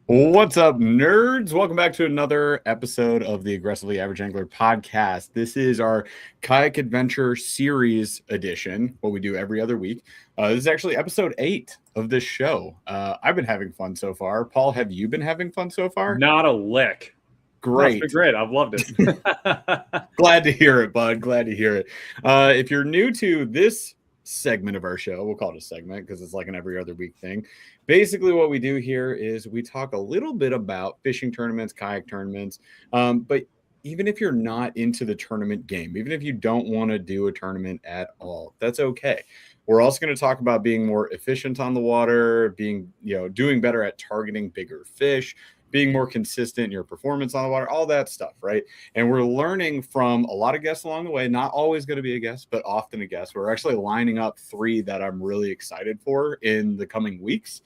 What's up, nerds? Welcome back to another episode of the Aggressively Average Angler podcast. This is our Kayak Adventure Series edition, what we do every other week. This is actually episode 8 of this show. I've been having fun so far. Paul, have you been having fun so far? Not a lick. Great. That's been great. I've loved it. Glad to hear it, bud. Glad to hear it. If you're new to this segment of our show, we'll call it a segment because it's like an every other week thing. Basically, what we do here is we talk a little bit about fishing tournaments, kayak tournaments, but even if you're not into the tournament game, even if you don't want to do a tournament at all, that's okay. We're also going to talk about being more efficient on the water, doing better at targeting bigger fish, being more consistent in your performance on the water, all that stuff, right? And we're learning from a lot of guests along the way, not always going to be a guest, but often a guest. We're actually lining up 3 that I'm really excited for in the coming weeks.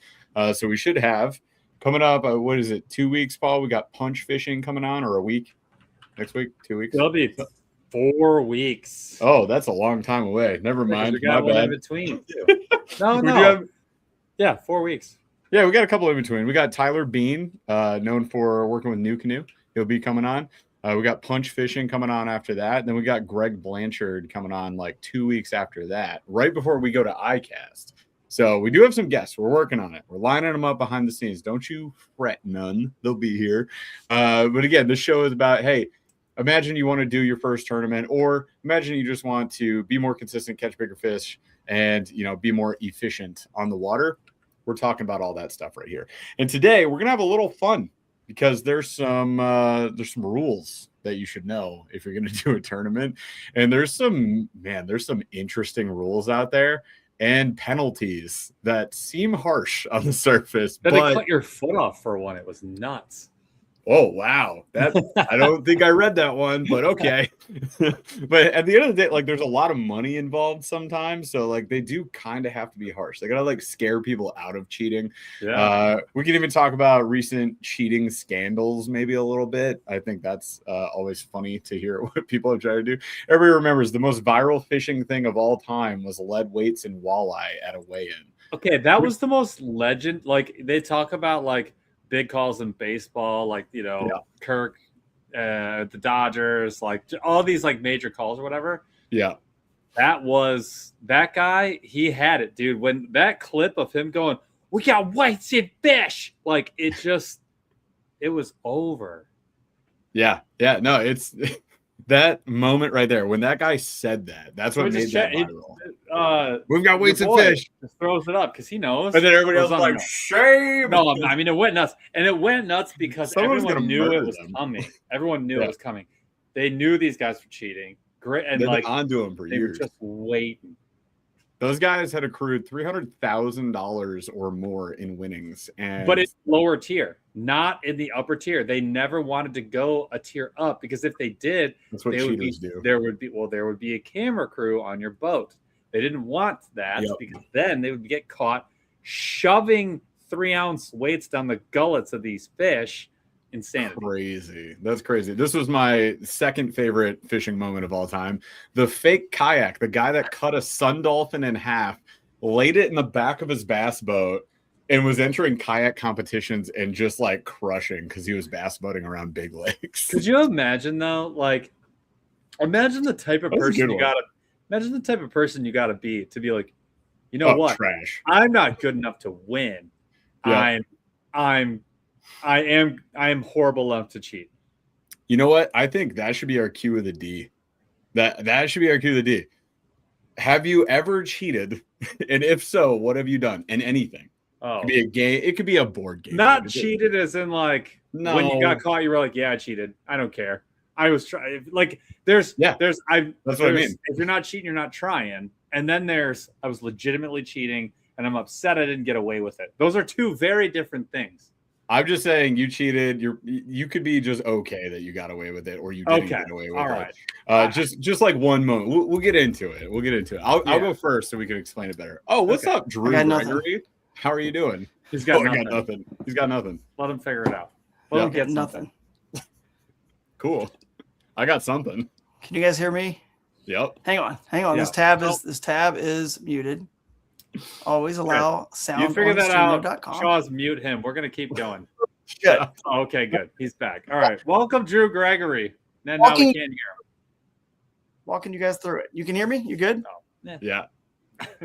So we should have coming up, 2 weeks, Paul? We got punch fishing coming on, or a week? Next week? 2 weeks? It'll be 4 weeks. Oh, that's a long time away. Never mind. We got one in between, too. Yeah, 4 weeks. Yeah, we got a couple in between. We got Tyler Bean, known for working with New Canoe. He'll be coming on. We got Punch Fishing coming on after that. And then we got Greg Blanchard coming on like 2 weeks after that, right before we go to iCast. So we do have some guests. We're working on it. We're lining them up behind the scenes. Don't you fret none. They'll be here. But again, this show is about, hey, imagine you want to do your first tournament, or imagine you just want to be more consistent, catch bigger fish, and be more efficient on the water. We're talking about all that stuff right here. And today we're gonna have a little fun because there's some rules that you should know if you're gonna do a tournament. And there's some interesting rules out there and penalties that seem harsh on the surface. But they cut your foot off for one. It was nuts. Oh, wow. I don't think I read that one, but okay. But at the end of the day, like, there's a lot of money involved sometimes. So, like, they do kind of have to be harsh. They got to, like, scare people out of cheating. Yeah. We can even talk about recent cheating scandals maybe a little bit. I think that's always funny to hear what people have tried to do. Everybody remembers the most viral fishing thing of all time was lead weights and walleye at a weigh-in. Okay, that was the most legend. Like, they talk about, like, big calls in baseball, like, Kirk, the Dodgers, like all these like major calls or whatever. Yeah. That guy, he had it, dude. When that clip of him going, "We got whites in fish," like it was over. Yeah. Yeah. No, it's that moment right there. When that guy said that, that's what made that viral. We've got weights and fish. Just throws it up because he knows. And then everybody else is like, shame. No, I mean, it went nuts. And it went nuts because everyone knew it was coming. Everyone knew it was coming. They knew these guys were cheating. Great. And they've been onto them for years. They were just waiting. Those guys had accrued $300,000 or more in winnings. But it's lower tier, not in the upper tier. They never wanted to go a tier up because if they did, that's what cheaters do. There would be a camera crew on your boat. They didn't want that because then they would get caught shoving 3-ounce weights down the gullets of these fish. Insanity. Crazy. That's crazy. This was my second favorite fishing moment of all time. The fake kayak, the guy that cut a sun dolphin in half, laid it in the back of his bass boat, and was entering kayak competitions and just like crushing because he was bass boating around big lakes. Could you imagine though? Like, imagine the type of person you gotta be to be like, you know what? Trash. I'm not good enough to win. Yeah. I am horrible enough to cheat. You know what? I think that should be our cue of the D. That should be our cue of the D. Have you ever cheated? And if so, what have you done? In anything. Oh. It could be a game. It could be a board game. Not cheated as in like when you got caught, you were like, yeah, I cheated. I don't care. I was trying. Like that's what I mean. If you're not cheating, you're not trying. And then I was legitimately cheating and I'm upset I didn't get away with it. Those are two very different things. I'm just saying you cheated. You could be just okay that you got away with it, or you didn't get away with it. All right. Just like one moment. We'll get into it. I'll go first so we can explain it better. Oh, what's up, Drew Gregory? How are you doing? He's got nothing. He's got nothing. Let him figure it out. Let him get nothing. Cool. I got something. Can you guys hear me? Yep. Hang on. Yeah. This tab is muted. Always allow sound. You figure that out. Shaw's mute him. We're gonna keep going. Good. Oh, okay, good. He's back. All right. Welcome, Drew Gregory. Now we can't hear him. Walking you guys through it. You can hear me? You good? Oh, yeah.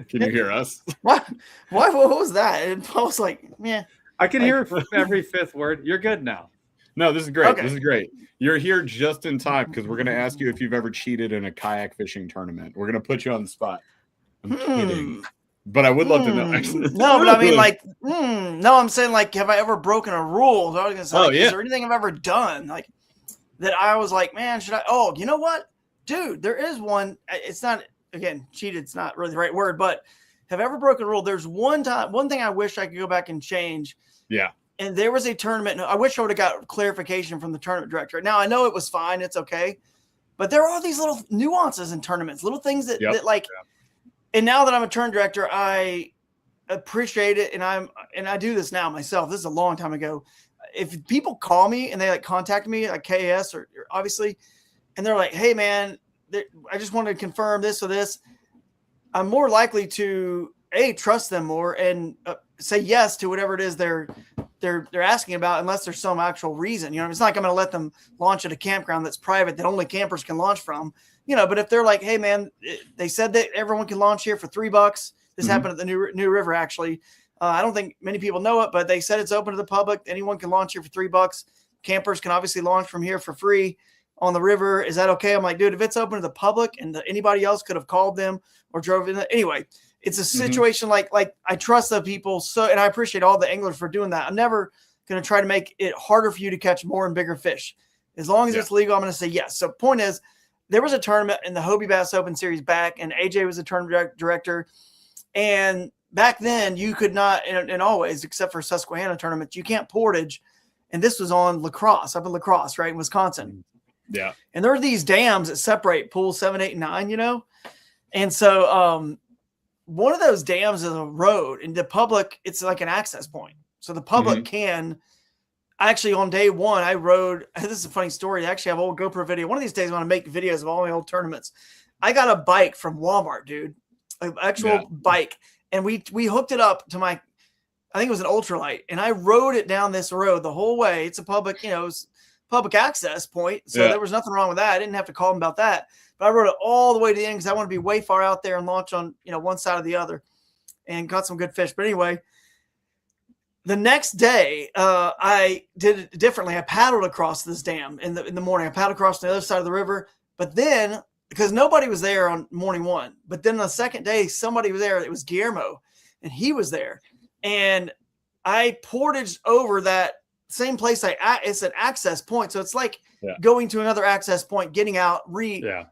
Can you hear us? What? What was that? And I was like, yeah. I can hear every fifth word. You're good now. No, this is great. Okay. This is great. You're here just in time because we're going to ask you if you've ever cheated in a kayak fishing tournament. We're going to put you on the spot. I'm kidding. But I would love to know. No, but I mean, like, no, I'm saying, like, have I ever broken a rule? So I was going to say, like, is there anything I've ever done, like, that I was like, man, should I? Oh, you know what? Dude, there is one. It's not, again, cheated's not really the right word, but have I ever broken a rule? There's one thing I wish I could go back and change. Yeah. And there was a tournament. I wish I would have got clarification from the tournament director. Now, I know it was fine. It's okay. But there are these little nuances in tournaments, little things that like, and now that I'm a tournament director, I appreciate it. And I do this now myself. This is a long time ago. If people call me and they like contact me like KS or obviously, and they're like, hey man, I just wanted to confirm this or this, I'm more likely to trust them more and say yes to whatever it is they're asking about, unless there's some actual reason. You know, it's not like I'm going to let them launch at a campground that's private that only campers can launch from. You know, but if they're like, hey man, they said that everyone can launch here for $3. This happened at the New River actually. I don't think many people know it, but they said it's open to the public. Anyone can launch here for $3. Campers can obviously launch from here for free on the river. Is that okay? I'm like, dude, if it's open to the public and anybody else could have called them or drove in. Anyway, it's a situation like I trust the people. So, and I appreciate all the anglers for doing that. I'm never going to try to make it harder for you to catch more and bigger fish. As long as it's legal, I'm going to say yes. So point is, there was a tournament in the Hobie Bass Open Series back, and AJ was the tournament director. And back then, you could not, and always, except for Susquehanna tournaments, you can't portage. And this was on La Crosse, up in La Crosse, right, in Wisconsin. Yeah. And there are these dams that separate pools 7, 8, and 9, you know? And so one of those dams is a road, and the public, it's like an access point. So the public can, actually on day one, I rode, this is a funny story. I actually have an old GoPro video. One of these days I want to make videos of all my old tournaments. I got a bike from Walmart, dude, an actual bike. And we hooked it up to my, I think it was an ultralight, and I rode it down this road the whole way. It's a public, you know, it was public access point. So there was nothing wrong with that. I didn't have to call them about that, but I rode it all the way to the end because I want to be way far out there and launch on, you know, one side or the other, and caught some good fish. But anyway, the next day, I did it differently. I paddled across this dam in the morning. I paddled across the other side of the river, but then, because nobody was there on morning one, but then the second day, somebody was there. It was Guillermo, and he was there. And I portaged over that same place. It's an access point. So it's like going to another access point, getting out,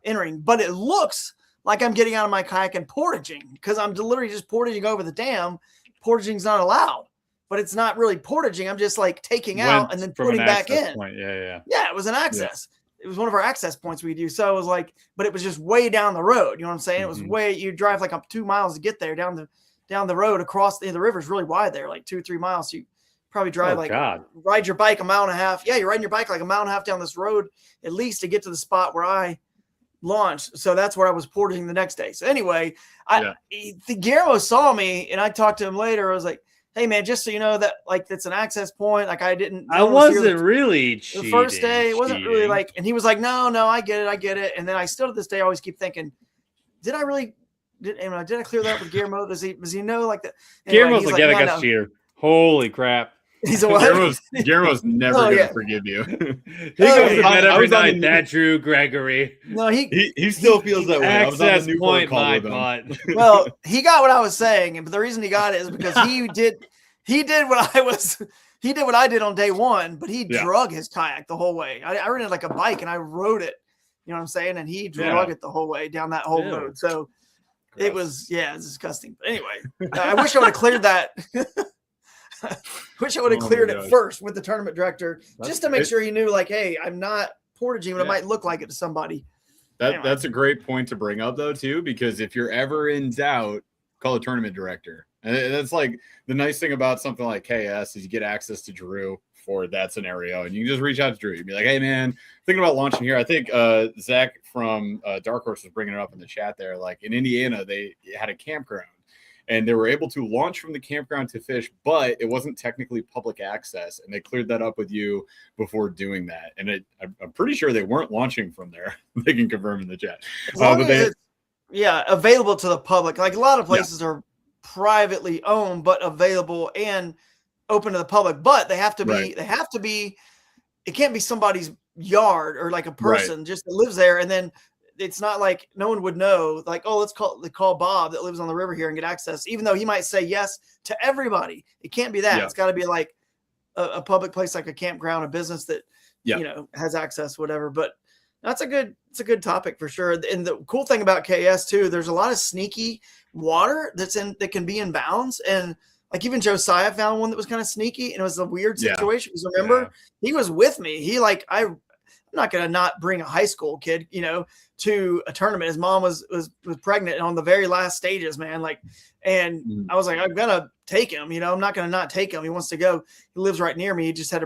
entering. But it looks like I'm getting out of my kayak and portaging, because I'm literally just portaging over the dam. Portaging is not allowed. But it's not really portaging. I'm just like taking out and then putting back in. Point. Yeah, it was an access. It was one of our access points we do. So it was like, but it was just way down the road. You know what I'm saying? It was way, you drive like up 2 miles to get there down the road across the river is really wide there, like 2-3 miles. So you probably drive ride your bike a mile and a half. Yeah, you're riding your bike like a mile and a half down this road at least to get to the spot where I launched. So that's where I was portaging the next day. So anyway, Guillermo saw me, and I talked to him later. I was like, hey man, just so you know that like it's an access point. Like I wasn't really cheating. The first day it wasn't really like, and he was like, no, I get it. And then I still to this day always keep thinking, did I clear that with Guillermo? Does he know like that? Anyway, Guillermo's like, I got cheater. Holy crap. He's a what? Guillermo's never gonna forgive you. He goes to bed every night. That Drew Gregory. No, he still feels that way. Access point, my butt. Well, he got what I was saying, but the reason he got it is because he did what I did on day one, but he drug his kayak the whole way. I ran it like a bike and I rode it. You know what I'm saying? And he drug it the whole way down that whole road. So it was it's disgusting. But anyway, I wish I would have cleared that. Wish I would have cleared it first with the tournament director, just to make sure he knew, like, hey, I'm not portaging, but it might look like it to somebody. That's a great point to bring up, though, too, because if you're ever in doubt, call a tournament director. And that's like the nice thing about something like KS is you get access to Drew for that scenario, and you can just reach out to Drew. You'd be like, hey, man, thinking about launching here. I think Zach from Dark Horse was bringing it up in the chat there. Like in Indiana, they had a campground. and they were able to launch from the campground to fish, but it wasn't technically public access, and they cleared that up with you before doing that. And I'm pretty sure they weren't launching from there. They can confirm in the chat. Available to the public. Like a lot of places are privately owned, but available and open to the public. But they have to be. It can't be somebody's yard or like a person just that lives there, and then it's not like no one would know. Like, oh, let's call Bob that lives on the river here and get access, even though he might say yes to everybody. It can't be that. It's got to be like a public place, like a campground, a business that has access, whatever. But it's a good topic for sure. And the cool thing about KS too, there's a lot of sneaky water that can be in bounds. And like even Josiah found one that was kind of sneaky, and it was a weird situation. Because remember, he was with me. I'm not going to not bring a high school kid, to a tournament. His mom was pregnant and on the very last stages, man. Like, and I was like, I'm going to take him, I'm not going to not take him. He wants to go. He lives right near me. He just had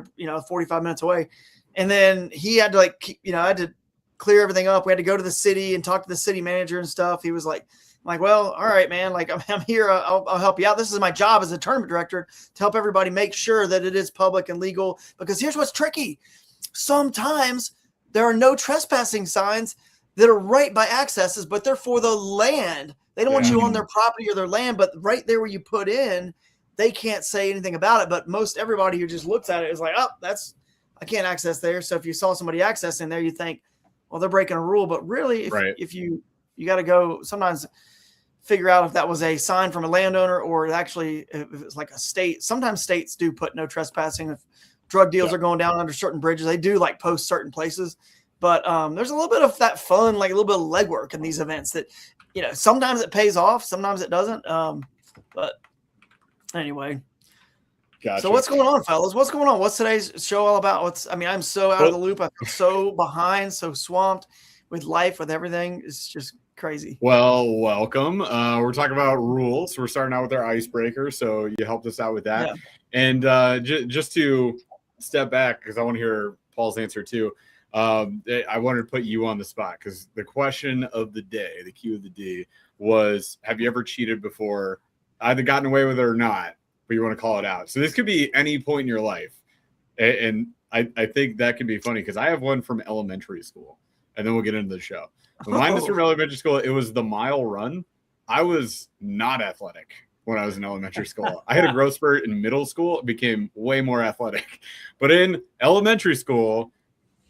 45 minutes away. And then he had to I had to clear everything up. We had to go to the city and talk to the city manager and stuff. He was like, I'm like, well, all right, man. Like I'm here. I'll help you out. This is my job as a tournament director to help everybody make sure that it is public and legal, because here's what's tricky. Sometimes there are no trespassing signs that are right by accesses, but they're for the land. They don't want you on their property or their land, but right there where you put in, they can't say anything about it. But most everybody who just looks at it is like, oh, I can't access there. So if you saw somebody accessing there, you think, well, they're breaking a rule. But really, if you got to go sometimes figure out if that was a sign from a landowner or actually if it's like a state. Sometimes states do put no trespassing. If drug deals are going down under certain bridges, they do like post certain places. But there's a little bit of that fun, like a little bit of legwork in these events that, sometimes it pays off, sometimes it doesn't. But anyway. Gotcha. So what's going on, fellas? What's going on? What's today's show all about? I'm so out of the loop. I feel so behind, so swamped with life, with everything. It's just crazy. Well, welcome. We're talking about rules. We're starting out with our icebreaker, so you helped us out with that. And just to step back, because I want to hear Paul's answer too. I wanted to put you on the spot because the question of the day, the Q of the D, was: have you ever cheated before? Either gotten away with it or not, but you want to call it out. So this could be any point in your life. And I think that can be funny because I have one from elementary school, and then we'll get into the show. When mine was from elementary school, it was the mile run. I was not athletic when I was in elementary school. I had a growth spurt in middle school. It became way more athletic. But in elementary school,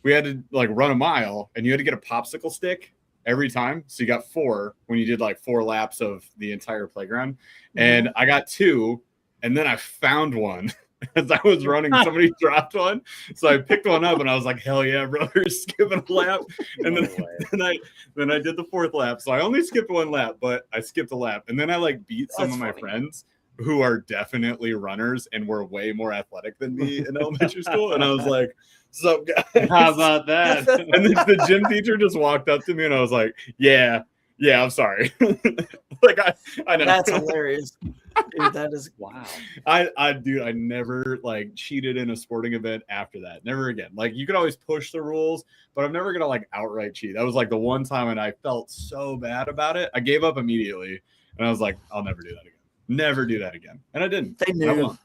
we had to run a mile, and you had to get a popsicle stick every time. So you got 4 when you did 4 laps of the entire playground. And I got 2, and then I found one as I was running. Somebody dropped one. So I picked one up, and I was like, hell yeah, brother, skipping a lap. And then I did the 4th lap. So I only skipped 1 lap, but I skipped a lap. And then I beat some of my friends who are definitely runners and were way more athletic than me in elementary school. And I was like, "Sup, guys? How about that?" And then the gym teacher just walked up to me, and I was like, yeah, I'm sorry. I know. That's hilarious. Dude, that is wow. I never cheated in a sporting event after that. Never again. You could always push the rules, but I'm never gonna outright cheat. That was the one time, and I felt so bad about it. I gave up immediately, and I was like, I'll never do that again. Never do that again. And I didn't. They knew.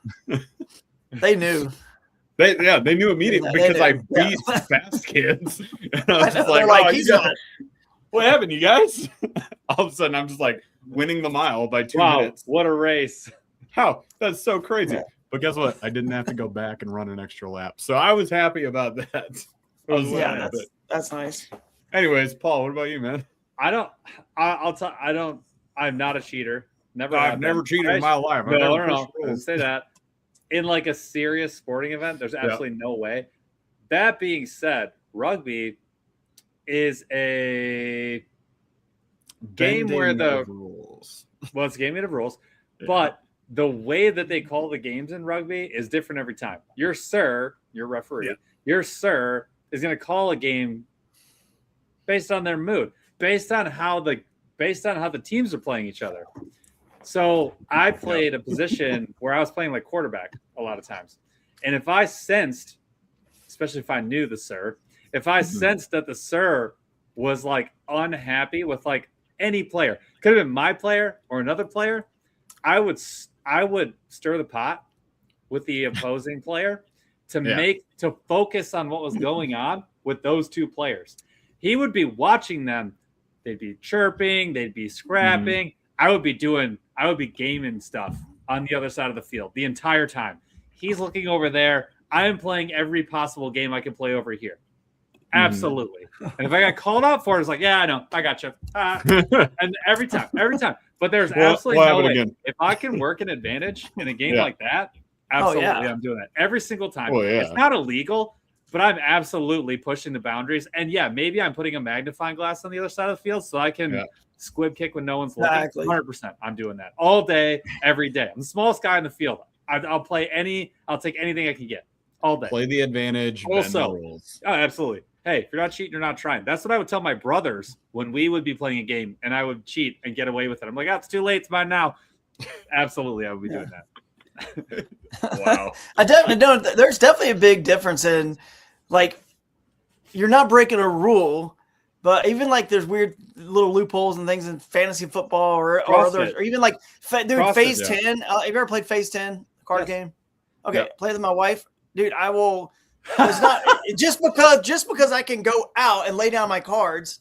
They knew. They knew immediately because I beat fast kids. And I was just like, what happened, you guys? All of a sudden, I'm just winning the mile by 2 minutes. What a race. How? That's so crazy. Yeah. But guess what? I didn't have to go back and run an extra lap. So I was happy about that. That's nice. Anyways, Paul, what about you, man? I'm not a cheater. I've never cheated in my life. No. Say that. In a serious sporting event, there's absolutely no way. That being said, rugby is a game where the rules. Well, it's a game of rules, but the way that they call the games in rugby is different every time. Your referee, your sir is going to call a game based on their mood, based on how the teams are playing each other. So I played a position where I was playing quarterback a lot of times. And if I sensed, especially if I knew the sir, if I sensed that the sir was unhappy with any player, could have been my player or another player, I would stir the pot with the opposing player to focus on what was going on with those two players. He would be watching them. They'd be chirping. They'd be scrapping. I would be gaming stuff on the other side of the field the entire time. He's looking over there. I am playing every possible game I can play over here. Absolutely. And if I got called out for it, it's like, yeah, I know. I got you. And every time. But there's absolutely no way. Again. If I can work an advantage in a game like that, absolutely, I'm doing that every single time. It's not illegal, but I'm absolutely pushing the boundaries. And yeah, maybe I'm putting a magnifying glass on the other side of the field so I can squib kick when no one's looking. 100%. I'm doing that all day, every day. I'm the smallest guy in the field. I'll take anything I can get all day. Play the advantage. Also, bend the rules. Oh, absolutely. Hey, if you're not cheating, you're not trying. That's what I would tell my brothers when we would be playing a game and I would cheat and get away with it. I'm like, it's too late. It's mine now. Absolutely, I would be doing that. Wow. I definitely don't. There's definitely a big difference in, like, you're not breaking a rule, but even like there's weird little loopholes and things in fantasy football or others, or even like Phase 10. Have you ever played Phase 10 card game? Okay, play with my wife, dude. I will. It's not just because I can go out and lay down my cards,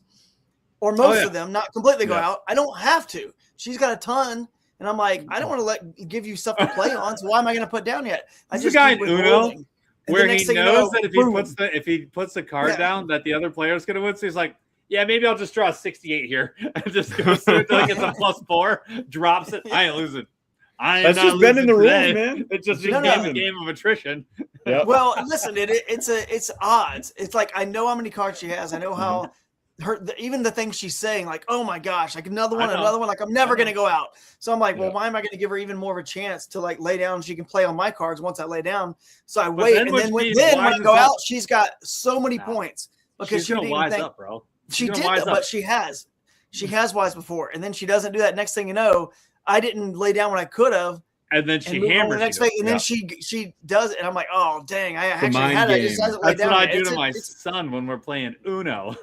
or most of them, not completely go out. I don't have to. She's got a ton, and I'm like, I don't want to give you stuff to play on. So why am I going to put down yet? I just guy in Uno where he knows that if he puts the card down, that the other player is going to win. So he's like, yeah, maybe I'll just draw 68 here and just goes through until it gets a +4, drops it. I ain't losing. That's just bending the rules, man. It's just a game of attrition. Yep. Well, listen, it's odds. It's like I know how many cards she has. I know how even the things she's saying, like, oh my gosh, like another one. Like I'm never gonna go out. So I'm like, well, why am I gonna give her even more of a chance to like lay down? She can play on my cards once I lay down. So I wait, and then when I go out, she's got so many points because she's gonna wise up, bro. She did, but she has wise before, and then she doesn't do that. Next thing you know, I didn't lay down when I could have. And then she hammers the next thing, and then she does it, and I'm like, oh dang, I actually had it. I just hasn't laid down. That's what I do to my son when we're playing Uno.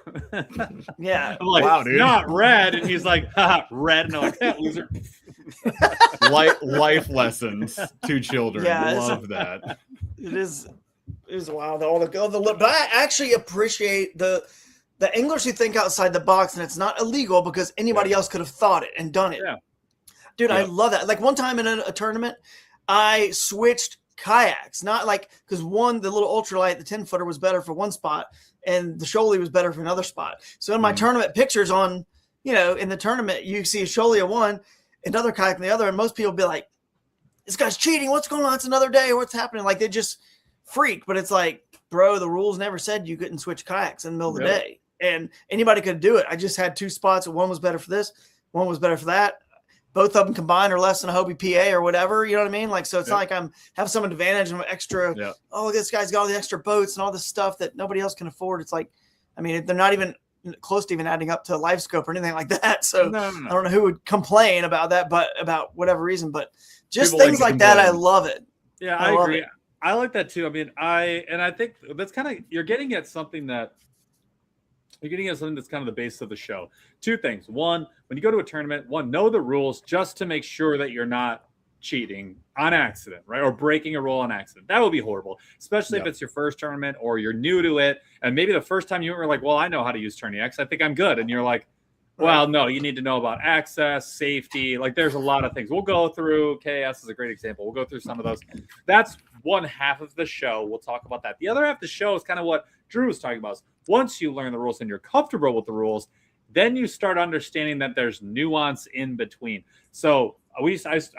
Yeah, I'm like, wow, dude, not red, and he's like, red, and I'm like, that loser. Life lessons to children. Yeah, love that. It is wild. But I actually appreciate the English who think outside the box, and it's not illegal because anybody else could have thought it and done it. Yeah. Dude, I love that. Like one time in a tournament, I switched kayaks, not like because the little ultralight, the 10-footer was better for one spot, and the Shoaly was better for another spot. So in my tournament pictures in the tournament, you see a Shoaly on one, another kayak on the other, and most people be like, "This guy's cheating. What's going on? It's another day. What's happening?" Like they just freak. But it's like, bro, the rules never said you couldn't switch kayaks in the middle of the day, and anybody could do it. I just had two spots. One was better for this, one was better for that. Both of them combined are less than a Hobie PA or whatever. You know what I mean? Like, so it's not like I'm have some advantage and extra. Yeah. Oh, this guy's got all the extra boats and all this stuff that nobody else can afford. It's like, I mean, they're not even close to even adding up to a life scope or anything like that. So I don't know who would complain about that, but about whatever reason, but just people things like that. I love it. Yeah, I agree. I like that too. I mean, I think that's kind of, you're getting at something that's kind of the base of the show. Two things. One, when you go to a tournament, know the rules just to make sure that you're not cheating on accident, right? Or breaking a rule on accident. That would be horrible, especially if it's your first tournament or you're new to it. And maybe the first time you were like, well, I know how to use Tourney X. I think I'm good. And you're like, well, no, you need to know about access, safety. Like there's a lot of things. We'll go through, KS is a great example. We'll go through some of those. That's one half of the show. We'll talk about that. The other half of the show is kind of what Drew was talking about. Once you learn the rules and you're comfortable with the rules, then you start understanding that there's nuance in between. So I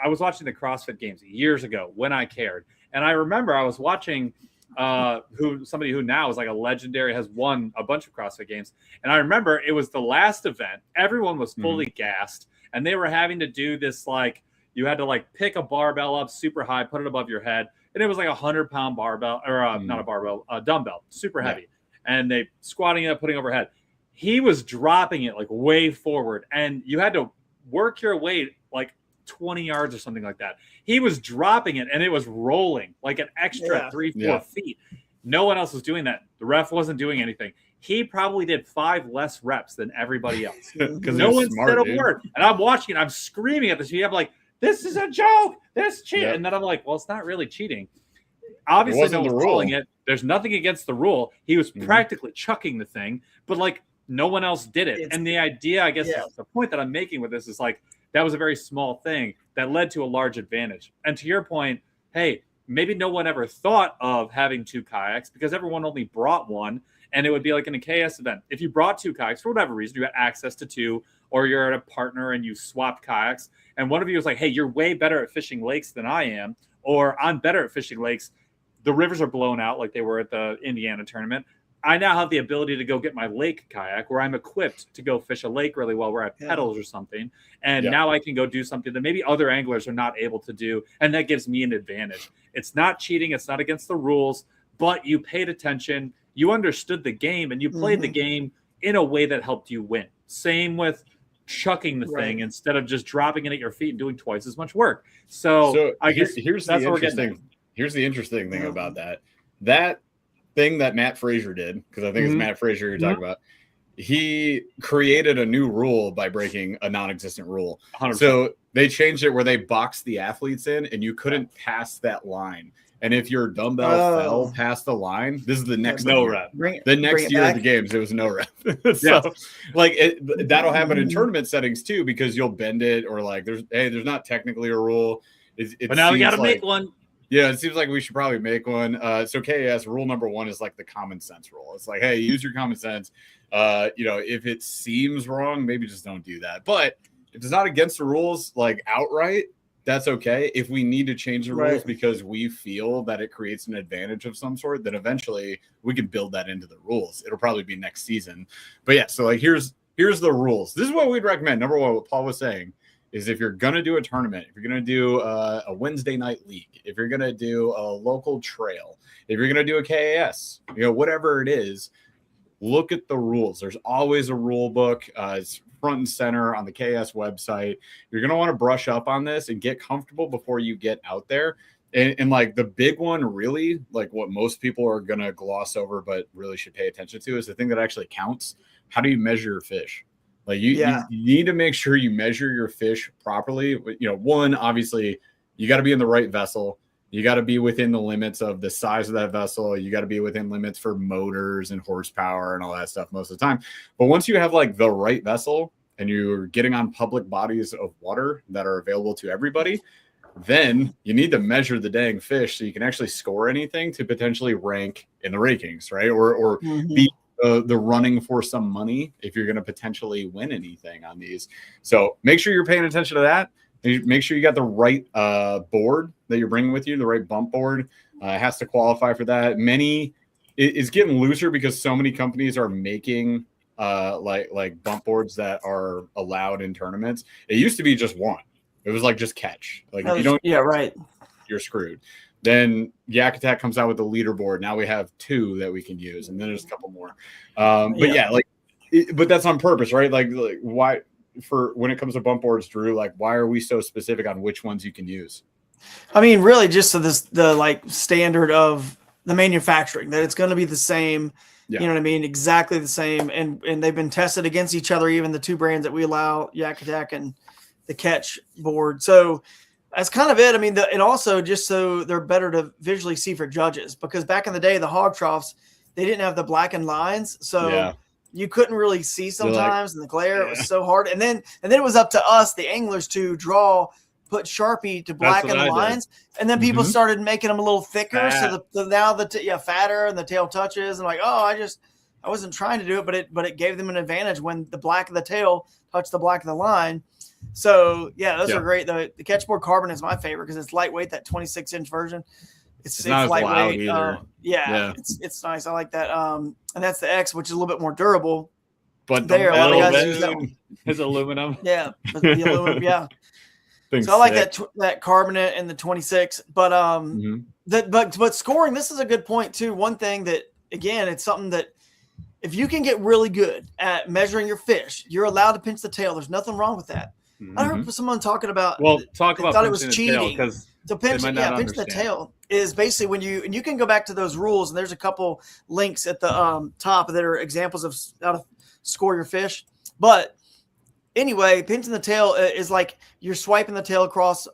was watching the CrossFit Games years ago when I cared. And I remember I was watching somebody who now is like a legendary, has won a bunch of CrossFit Games. And I remember it was the last event. Everyone was fully gassed. And they were having to do this, like, you had to like pick a barbell up super high, put it above your head. And it was like 100-pound barbell, or not a barbell, a dumbbell, super heavy. And they squatting it up, putting overhead. He was dropping it like way forward, and you had to work your weight like 20 yards or something like that. He was dropping it, and it was rolling like an extra 3-4 feet. No one else was doing that. The ref wasn't doing anything. He probably did 5 less reps than everybody else because no one said a word. And I'm watching it. I'm screaming at this. I'm like, this is a joke. This cheating. And then I'm like, well, it's not really cheating. Obviously, no one's calling it. There's nothing against the rule. He was practically chucking the thing, but like no one else did it. And the idea, I guess, the point that I'm making with this is like that was a very small thing that led to a large advantage. And to your point, hey, maybe no one ever thought of having 2 kayaks because everyone only brought one. And it would be like in a KS event. If you brought 2 kayaks for whatever reason, you had access to 2, or you're at a partner and you swapped kayaks, and one of you was like, hey, you're way better at fishing lakes than I am, or I'm better at fishing lakes. The rivers are blown out like they were at the Indiana tournament. I now have the ability to go get my lake kayak where I'm equipped to go fish a lake really well where I have pedals or something. And now I can go do something that maybe other anglers are not able to do. And that gives me an advantage. It's not cheating. It's not against the rules, but you paid attention. You understood the game and you played the game in a way that helped you win. Same with chucking the thing instead of just dropping it at your feet and doing twice as much work. So I guess here's the interesting thing about that. That thing that Matt Frazier did, because I think it's Matt Frazier you're talking about, he created a new rule by breaking a non-existent rule. 100%. So they changed it where they boxed the athletes in and you couldn't pass that line. And if your dumbbell fell past the line, this is the next rep. The next year of the games, it was no rep. So, like that'll happen in tournament settings too, because you'll bend it or like there's not technically a rule. But now we got to make one. Yeah, it seems like we should probably make one. So KAS rule number 1 is like the common sense rule. It's like, hey, use your common sense. If it seems wrong, maybe just don't do that. But if it's not against the rules, like outright, that's okay. If we need to change the rules because we feel that it creates an advantage of some sort, then eventually we can build that into the rules. It'll probably be next season. But yeah, so like here's the rules. This is what we'd recommend. Number 1, what Paul was saying is if you're going to do a tournament, if you're going to do a Wednesday night league, if you're going to do a local trail, if you're going to do a KAS, whatever it is, look at the rules. There's always a rule book. It's front and center on the KS website. You're going to want to brush up on this and get comfortable before you get out there. And like the big one, really, like what most people are going to gloss over, but really should pay attention to is the thing that actually counts. How do you measure your fish? Like you need to make sure you measure your fish properly. One, obviously you got to be in the right vessel. You got to be within the limits of the size of that vessel. You got to be within limits for motors and horsepower and all that stuff most of the time. But once you have like the right vessel and you're getting on public bodies of water that are available to everybody, then you need to measure the dang fish so you can actually score anything to potentially rank in the rankings, right? Or be the running for some money if you're going to potentially win anything on these. So make sure you're paying attention to that. Make sure you got the right board that you're bringing with you, the right bump board. It has to qualify for that. It's getting looser because so many companies are making like bump boards that are allowed in tournaments. It used to be just one. It was like just catch. Like if you don't, you're screwed. Then Yak Attack comes out with the leaderboard. Now we have 2 that we can use, and then there's a couple more. But that's on purpose, right? Like why? For when it comes to bump boards, Drew, like why are we so specific on which ones you can use? I mean, really just so the like standard of the manufacturing, that it's going to be the same, you know what I mean? Exactly the same. And they've been tested against each other, even the 2 brands that we allow, Yak Attack and the Catch board. So that's kind of it. I mean, and also just so they're better to visually see for judges, because back in the day, the hog troughs, they didn't have the blackened lines. So you couldn't really see sometimes in the glare. It was so hard. And then it was up to us, the anglers, to put Sharpie to blacken the lines. And then people started making them a little thicker. So now fatter and the tail touches. And like, I wasn't trying to do it, but it gave them an advantage when the black of the tail touched the black of the line. So those are great. The Catchboard Carbon is my favorite because it's lightweight, that 26-inch version. It's not lightweight. It's nice. I like that. And that's the X, which is a little bit more durable. But a lot of guys use that one. It's aluminum. Yeah, the aluminum. So I like that carbonate and the 26. But but scoring, this is a good point too. One thing that, again, it's something that if you can get really good at measuring your fish, you're allowed to pinch the tail. There's nothing wrong with that. I heard someone talking about. Thought it was cheating. So pinch the tail is basically when you can go back to those rules, and there's a couple links at the top that are examples of how to score your fish. But anyway, pinching the tail is like you're swiping the tail across,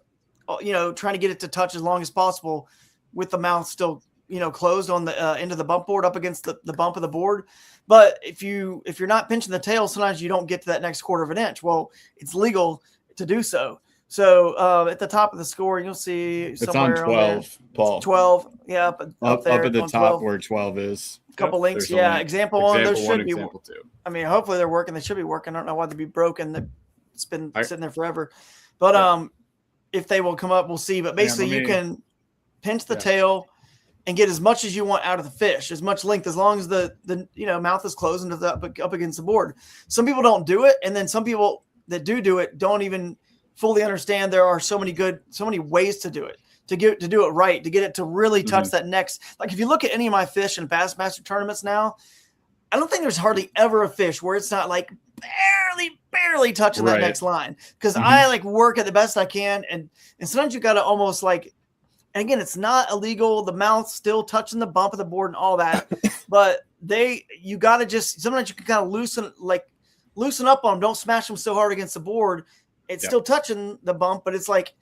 trying to get it to touch as long as possible with the mouth still, closed on the end of the bump board up against the bump of the board. But if you're not pinching the tail, sometimes you don't get to that next quarter of an inch. Well, it's legal to do so. So at the top of the score, you'll see it's somewhere on 12, Paul. 12, yeah, up there at the top 12. Where 12 is. A couple links, yeah. Example one, there should be. Example two. I mean, hopefully they're working. They should be working. I don't know why they'd be broken. It's been sitting there forever. But if they will come up, we'll see. But basically, you can pinch the tail and get as much as you want out of the fish, as much length, as long as the mouth is closed and up against the board. Some people don't do it, and then some people that do it don't even fully understand there are so many ways to do it, to do it right, to get it to really touch that next. Like if you look at any of my fish in Bassmaster tournaments now, I don't think there's hardly ever a fish where it's not like barely touching that next line. Because I like work at the best I can, and sometimes you got to almost like. And again, it's not illegal. The mouth's still touching the bump of the board and all that, but you got to sometimes you can kind of loosen up on them. Don't smash them so hard against the board. It's still touching the bump, but it's like,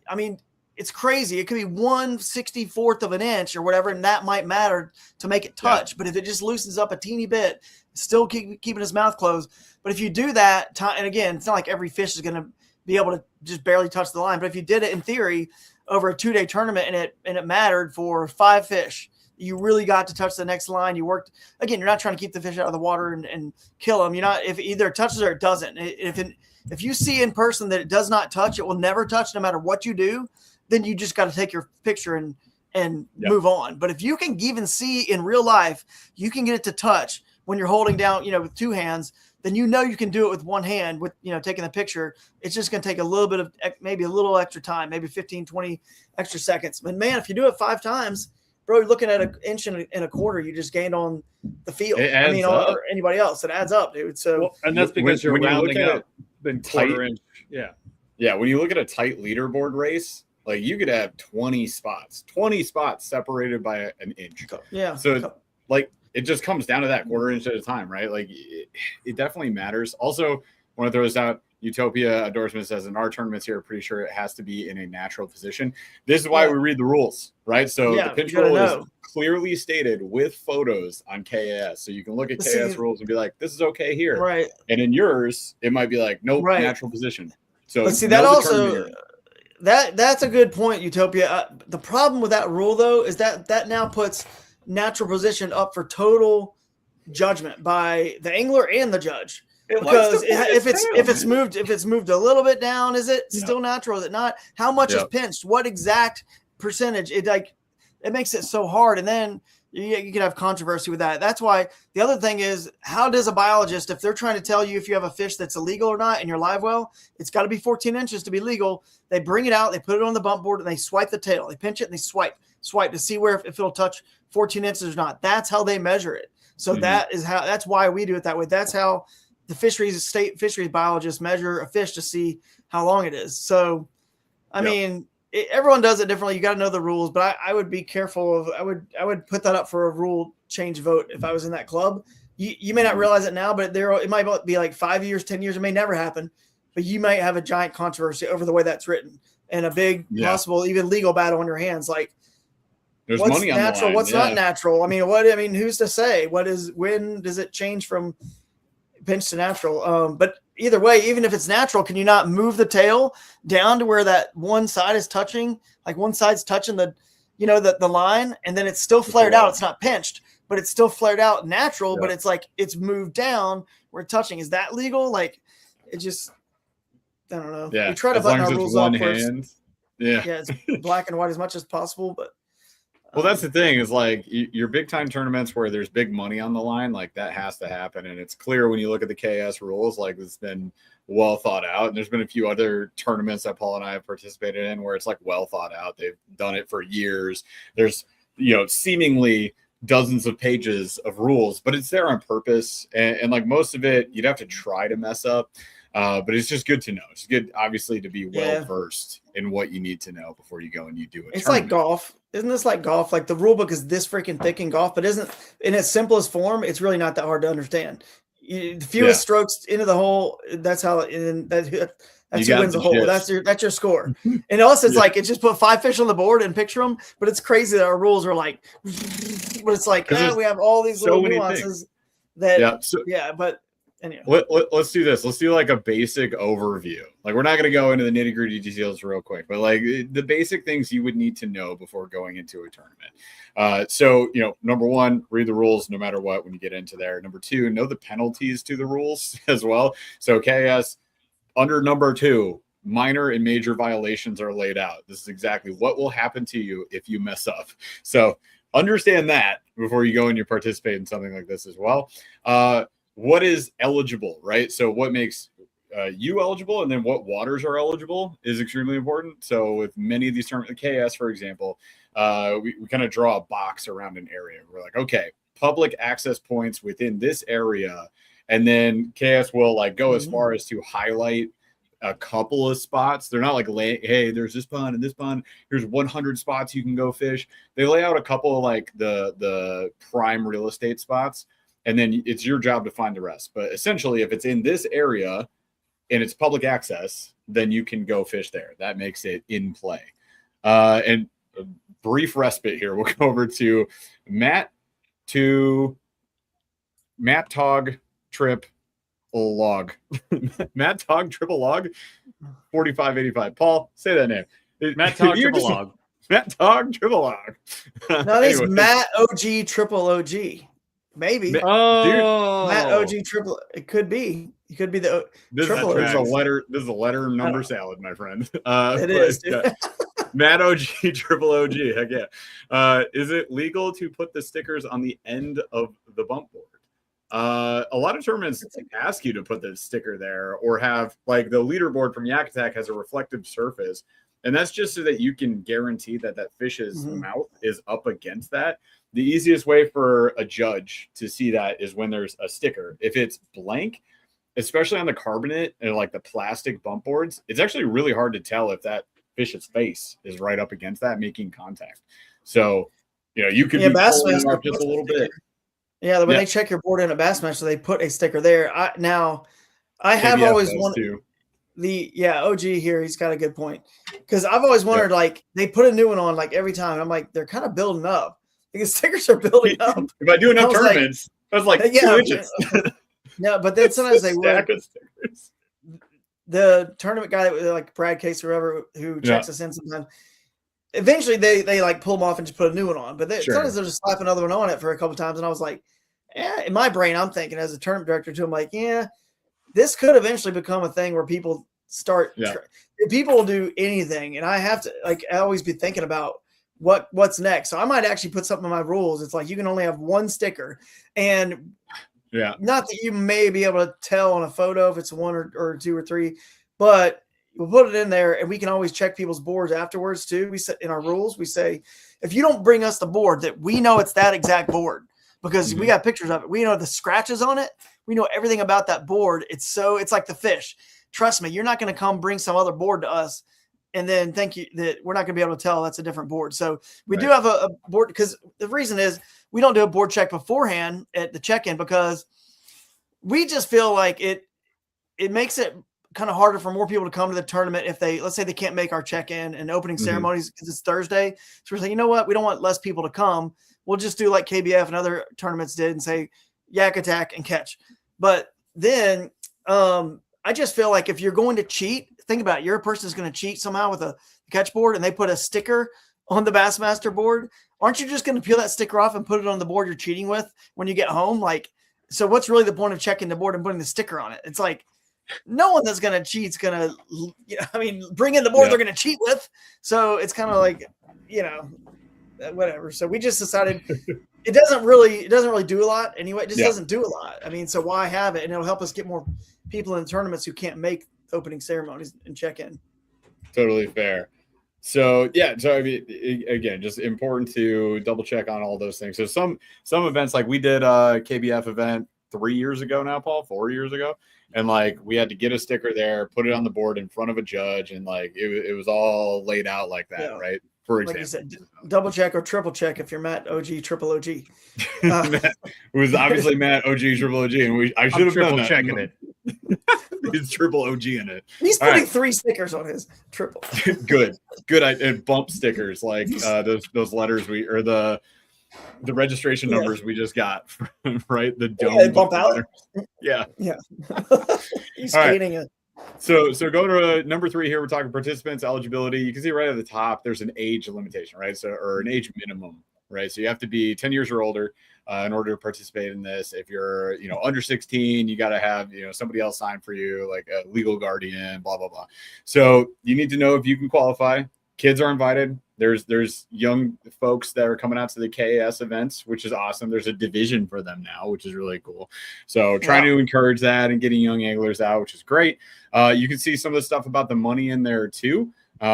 I mean, it's crazy. It could be 1/64th of an inch or whatever, and that might matter to make it touch. But if it just loosens up a teeny bit, still keeping his mouth closed. But if you do that, and again, it's not like every fish is going to be able to just barely touch the line. But if you did it in theory over a 2-day tournament and it mattered for 5 fish, you really got to touch the next line. You worked again. You're not trying to keep the fish out of the water and kill them. You're not, if either it touches or it doesn't. If you see in person that it does not touch, it will never touch no matter what you do, then you just got to take your picture and move on. But if you can even see in real life, you can get it to touch when you're holding down, with 2 hands, then you can do it with 1 hand with, taking the picture. It's just going to take a little bit of, maybe a little extra time, maybe 15, 20 extra seconds. But man, if you do it 5 times, bro, you're looking at an inch and a quarter you just gained on the field. Or anybody else. It adds up, dude. So, and that's because you're rounding up the quarter inch. Yeah. Yeah. When you look at a tight leaderboard race, like you could have 20 spots separated by an inch. Yeah. So like it just comes down to that quarter inch at a time, right? Like it definitely matters. Also, want to throw this out. Utopia Endorsement says in our tournaments here, pretty sure it has to be in a natural position. This is why we read the rules, right? So the pinch rule is clearly stated with photos on KAS. So you can look at KAS rules and be like, this is okay here. Right. And in yours, it might be like, nope, natural position. So see, that also that's a good point, Utopia. The problem with that rule though is that now puts natural position up for total judgment by the angler and the judge. Because if it's moved a little bit down, is it still natural? Is it not? How much is pinched? What exact percentage? It makes it so hard, and then you can have controversy with that. That's why the other thing is, how does a biologist, if they're trying to tell you if you have a fish that's illegal or not in your live well, it's got to be 14 inches to be legal. They bring it out, they put it on the bump board, and they swipe the tail. They pinch it and they swipe to see if it'll touch 14 inches or not. That's how they measure it. So that's why we do it that way. That's how the state fisheries biologists measure a fish to see how long it is. So, I mean, everyone does it differently. You got to know the rules, but I would be careful I would put that up for a rule change vote if I was in that club. You may not realize it now, but it might be like 5 years, 10 years. It may never happen, but you might have a giant controversy over the way that's written and a big possible, even legal battle on your hands. Like, there's what's money on natural, the line. What's not natural? I mean, who's to say when does it change from pinch to natural? But either way, even if it's natural, can you not move the tail down to where that one side is touching, like one side's touching the line, and then it's still flared out. It's not pinched, but it's still flared out natural, but it's like it's moved down where it's touching. Is that legal? Like, it just, I don't know. Yeah. We try to button our rules up first. Yeah, it's black and white as much as possible, but well, that's the thing is like your big time tournaments where there's big money on the line, like that has to happen. And it's clear when you look at the KS rules, like it's been well thought out. And there's been a few other tournaments that Paul and I have participated in where it's like well thought out. They've done it for years. There's, seemingly dozens of pages of rules, but it's there on purpose. And like most of it, you'd have to try to mess up. But it's just good to know. It's good, obviously, to be well versed in what you need to know before you go and you do it. It's like golf. Isn't this like golf? Like the rule book is this freaking thick in golf, but isn't in its simplest form, it's really not that hard to understand. The fewest strokes into the hole. That's how. And that's who wins the hole. That's your score. And also, it's like, it's just put 5 fish on the board and picture them. But it's crazy that our rules are like, but it's like, we have all these little nuances that, but anyway. Let's do this. Let's do like a basic overview. Like, we're not going to go into the nitty gritty details real quick, but like the basic things you would need to know before going into a tournament. So, number 1, read the rules no matter what when you get into there. Number 2, know the penalties to the rules as well. So KS, under number 2, minor and major violations are laid out. This is exactly what will happen to you if you mess up. So understand that before you go and you participate in something like this as well. What is eligible, right? So what makes you eligible, and then what waters are eligible is extremely important. So with many of these tournaments, KS, for example, we kind of draw a box around an area. We're like, okay, public access points within this area. And then KS will like go as far as to highlight a couple of spots. They're not like, hey, there's this pond and this pond. Here's 100 spots you can go fish. They lay out a couple of like the prime real estate spots, and then it's your job to find the rest. But essentially, if it's in this area and it's public access, then you can go fish there. That makes it in play. And a brief respite here. We'll go over to Matt Tog Trip Log. Matt Tog Triple Log 4585. Paul, say that name. Matt Tog Triple Log. Matt Tog Triple Log. No, it's Matt OG Triple OG. Maybe. Oh, Matt OG Triple. It could be. It could be the triple. This is a letter number salad, my friend. It is. Matt OG Triple OG. Heck yeah. Is it legal to put the stickers on the end of the bump board? A lot of tournaments ask you to put the sticker there, or have like the leaderboard from Yak Attack has a reflective surface. And that's just so that you can guarantee that fish's mouth is up against that. The easiest way for a judge to see that is when there's a sticker. If it's blank, especially on the carbonate and like the plastic bump boards, it's actually really hard to tell if that fish's face is right up against that, making contact. So, you could be pulling it up just a little bit. Yeah, when they check your board in a Bassmaster, so they put a sticker there. I have always wanted OG here. He's got a good point, because I've always wondered, like, they put a new one on like every time. I'm like, they're kind of building up. The stickers are building up. If I do enough tournaments, that's like 2 inches. No, but then sometimes they would. The tournament guy, like Brad Case or whoever, who checks us in sometimes, eventually they like pull them off and just put a new one on. But sometimes they'll just slap another one on it for a couple times. And I was like, in my brain, I'm thinking as a tournament director too, I'm like, this could eventually become a thing where people start. People will do anything, and I have to I always be thinking about what's next. So I might actually put something in my rules. It's like you can only have one sticker, and not that you may be able to tell on a photo if it's 1 or 2 or 3, but we'll put it in there, and we can always check people's boards afterwards too. We set in our rules, we say, if you don't bring us the board, that we know it's that exact board, because we got pictures of it. We know the scratches on it. We know everything about that board. It's like the fish. Trust me, you're not going to come bring some other board to us and then thank you that we're not going to be able to tell that's a different board. So we do have a board, because the reason is we don't do a board check beforehand at the check-in, because we just feel like it makes it kind of harder for more people to come to the tournament if let's say they can't make our check-in and opening ceremonies because it's Thursday. So we're saying, you know what? We don't want less people to come. We'll just do like KBF and other tournaments did and say Yak Attack and catch. But then I just feel like if you're going to cheat, think about it. You're a person who's going to cheat somehow with a catch board, and they put a sticker on the Bassmaster board. Aren't you just going to peel that sticker off and put it on the board you're cheating with when you get home? Like, so what's really the point of checking the board and putting the sticker on it? It's like, no one that's going to cheat is going to, bring in the board they're going to cheat with. So it's kind of like, whatever. So we just decided it doesn't really do a lot anyway. It just doesn't do a lot. I mean, so why have it? And it'll help us get more people in tournaments who can't make opening ceremonies and check in. Totally fair. So I mean, again, just important to double check on all those things. So some events, like we did a KBF event 3 years ago now, Paul, 4 years ago. And like, we had to get a sticker there, put it on the board in front of a judge. And like, it was all laid out like that. Right. for example. Like you said, double check or triple check if you're Matt OG, triple OG. It was obviously Matt OG, triple OG, and I should have known that. Checking it. He's triple OG in it. He's putting 3 stickers on his triple. Good. And bump stickers like those letters the registration numbers we just got from, right? The dome bump out. Yeah. He's skating it. So going to number 3 here, we're talking participants eligibility. You can see right at the top, there's an age limitation, right? So, or an age minimum, right? So you have to be 10 years or older in order to participate in this. If you're, under 16, you got to have, somebody else sign for you, like a legal guardian, blah, blah, blah. So you need to know if you can qualify. Kids are invited. There's young folks that are coming out to the KAS events, which is awesome. There's a division for them now, which is really cool. So trying to encourage that and getting young anglers out, which is great. You can see some of the stuff about the money in there too.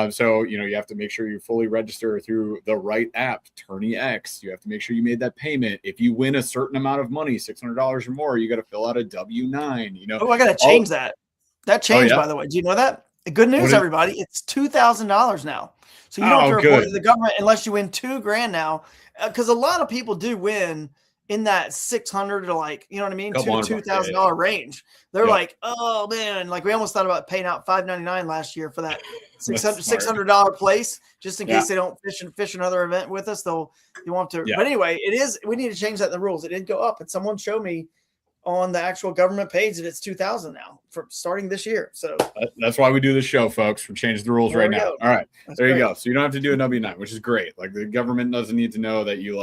So, you have to make sure you fully register through the right app, Tourney X. You have to make sure you made that payment. If you win a certain amount of money, $600 or more, you got to fill out a W-9, Oh, I got to change that. That changed, by the way. Do you know that? Good news, everybody. It's $2,000 now. So you don't have to report to the government unless you win $2,000 now. Because a lot of people do win in that 600 to $2,000 range. They're like, oh man, like we almost thought about paying out $599 last year for that $600 place, just in case they don't fish another event with us. You want to, but anyway, we need to change that in the rules. It didn't go up, and someone showed me on the actual government page that it's 2,000 now for starting this year. So that's why we do this show, folks. We're changing the rules right now. All right. There you go. So you don't have to do a W-9, which is great. Like the government doesn't need to know that you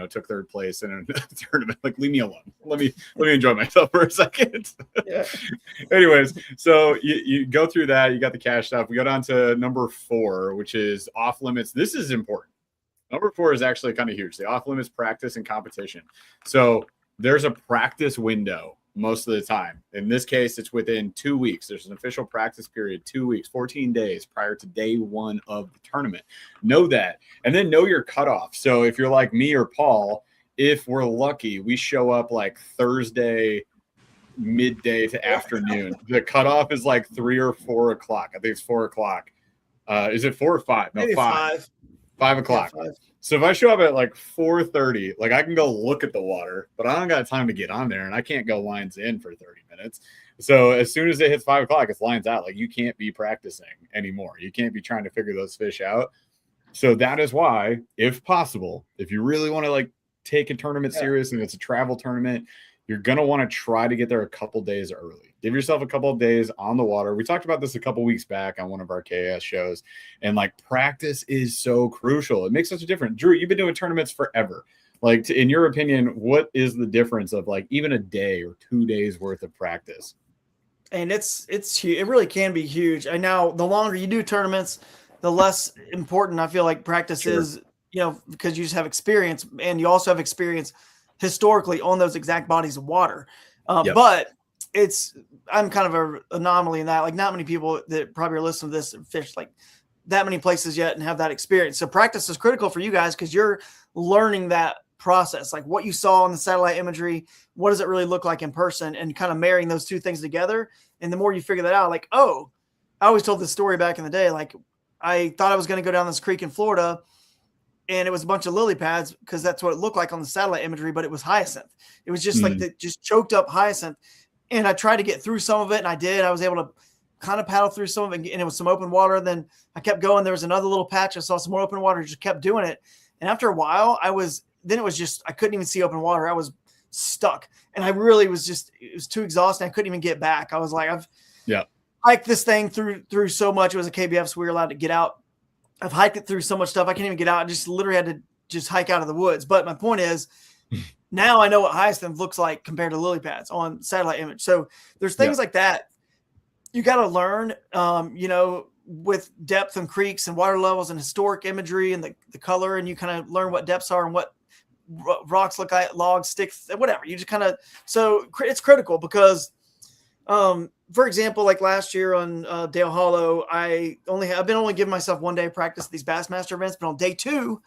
took 3rd place in a tournament. Like leave me alone. Let me enjoy myself for a second. Anyways, so you go through that, you got the cash stuff. We go down to number 4, which is off limits. This is important. Number 4 is actually kind of huge. The off limits practice and competition. So there's a practice window most of the time. In this case, it's within 2 weeks. There's an official practice period, 2 weeks, 14 days prior to day 1 of the tournament. Know that. And then know your cutoff. So if you're like me or Paul, if we're lucky, we show up like Thursday, midday to afternoon. The cutoff is like 3 or 4 o'clock. I think it's 4 o'clock. Is it 4 or 5? No, maybe 5. 5 o'clock. Yeah, 5. So if I show up at like 4:30, like I can go look at the water, but I don't got time to get on there, and I can't go lines in for 30 minutes. So as soon as it hits 5 o'clock, it's lines out. Like you can't be practicing anymore. You can't be trying to figure those fish out. So that is why, if possible, if you really want to like take a tournament serious and it's a travel tournament, you're going to want to try to get there a couple days early. Give yourself a couple of days on the water. We talked about this a couple weeks back on one of our KS shows, and like practice is so crucial. It makes such a difference. Drew, you've been doing tournaments forever. Like, in your opinion, what is the difference of like even a day or 2 days worth of practice? And it's huge. It really can be huge. And now the longer you do tournaments, the less important I feel like practice is, because you just have experience, and you also have experience historically on those exact bodies of water. But I'm kind of an anomaly in that, like not many people that probably are listening to this fish like that many places yet and have that experience. So practice is critical for you guys because you're learning that process, like what you saw on the satellite imagery, what does it really look like in person, and kind of marrying those two things together. And the more you figure that out, like, oh, I always told this story back in the day. Like I thought I was going to go down this creek in Florida, and it was a bunch of lily pads because that's what it looked like on the satellite imagery, but it was hyacinth. It was just like the just choked up hyacinth. And I tried to get through some of it, and I did. I was able to kind of paddle through some of it, and it was some open water. Then I kept going. There was another little patch. I saw some more open water, just kept doing it. And after a while, I couldn't even see open water. I was stuck. And I really it was too exhausting. I couldn't even get back. I was like, I've hiked this thing through so much. It was a KBF, so we were allowed to get out. I've hiked it through so much stuff. I can't even get out. I just literally had to just hike out of the woods. But my point is, now I know what hyacinth looks like compared to lily pads on satellite image. So there's things like that you got to learn, with depth and creeks and water levels and historic imagery and the color, and you kind of learn what depths are and what rocks look like, logs, sticks, whatever. You just so it's critical because, for example, like last year on Dale Hollow, I've been only giving myself 1 day of practice at these Bassmaster events, but on day 2,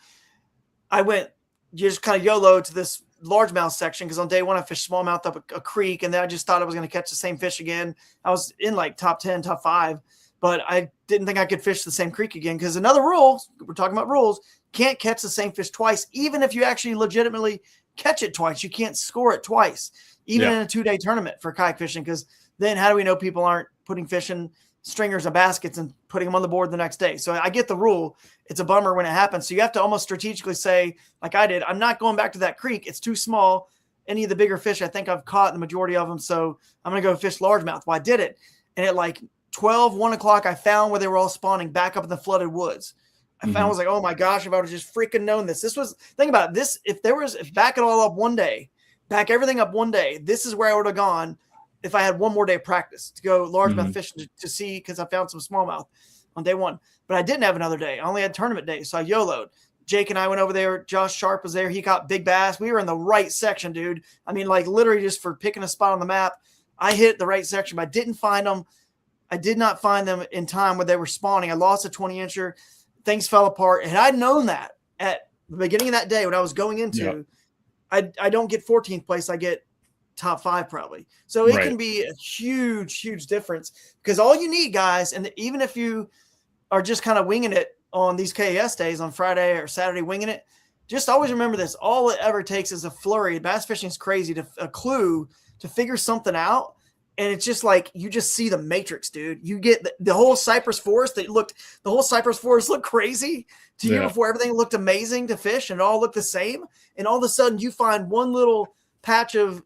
I went just kind of YOLO to this largemouth section because on day 1 I fished smallmouth up a creek, and then I just thought I was going to catch the same fish again. I was in like top 10, top 5, but I didn't think I could fish the same creek again. Because another rule, we're talking about rules, can't catch the same fish twice. Even if you actually legitimately catch it twice, you can't score it twice, even in a 2-day tournament for kayak fishing. Because then how do we know people aren't putting fish in stringers and baskets and putting them on the board the next day? So I get the rule. It's a bummer when it happens. So you have to almost strategically say, like I did, I'm not going back to that creek. It's too small. Any of the bigger fish, I think I've caught the majority of them. So I'm going to go fish largemouth. Well, I did it. And at like 12, 1 o'clock, I found where they were all spawning back up in the flooded woods. I was like, oh my gosh, if I would have just freaking known this. Think about it. If back it all up one day, back everything up one day, this is where I would have gone if I had one more day of practice to go largemouth fishing to see, because I found some smallmouth on day one. But I didn't have another day. I only had tournament days, so I YOLO'd. Jake and I went over there. Josh Sharp was there. He caught big bass. We were in the right section, dude. I mean, like literally just for picking a spot on the map, I hit the right section, but I didn't find them. I did not find them in time when they were spawning. I lost a 20-incher. Things fell apart. Had I known that at the beginning of that day when I was going into, I don't get 14th place. I get top 5 probably. So it can be a huge, huge difference, because all you need, guys, and even if you are just kind of winging it on these KS days on Friday or Saturday, winging it, just always remember this. All it ever takes is a flurry. Bass fishing is crazy, a clue to figure something out. And it's just like, you just see the matrix, dude. You get the whole cypress forest looked crazy to you before everything looked amazing to fish and it all looked the same. And all of a sudden you find one little patch of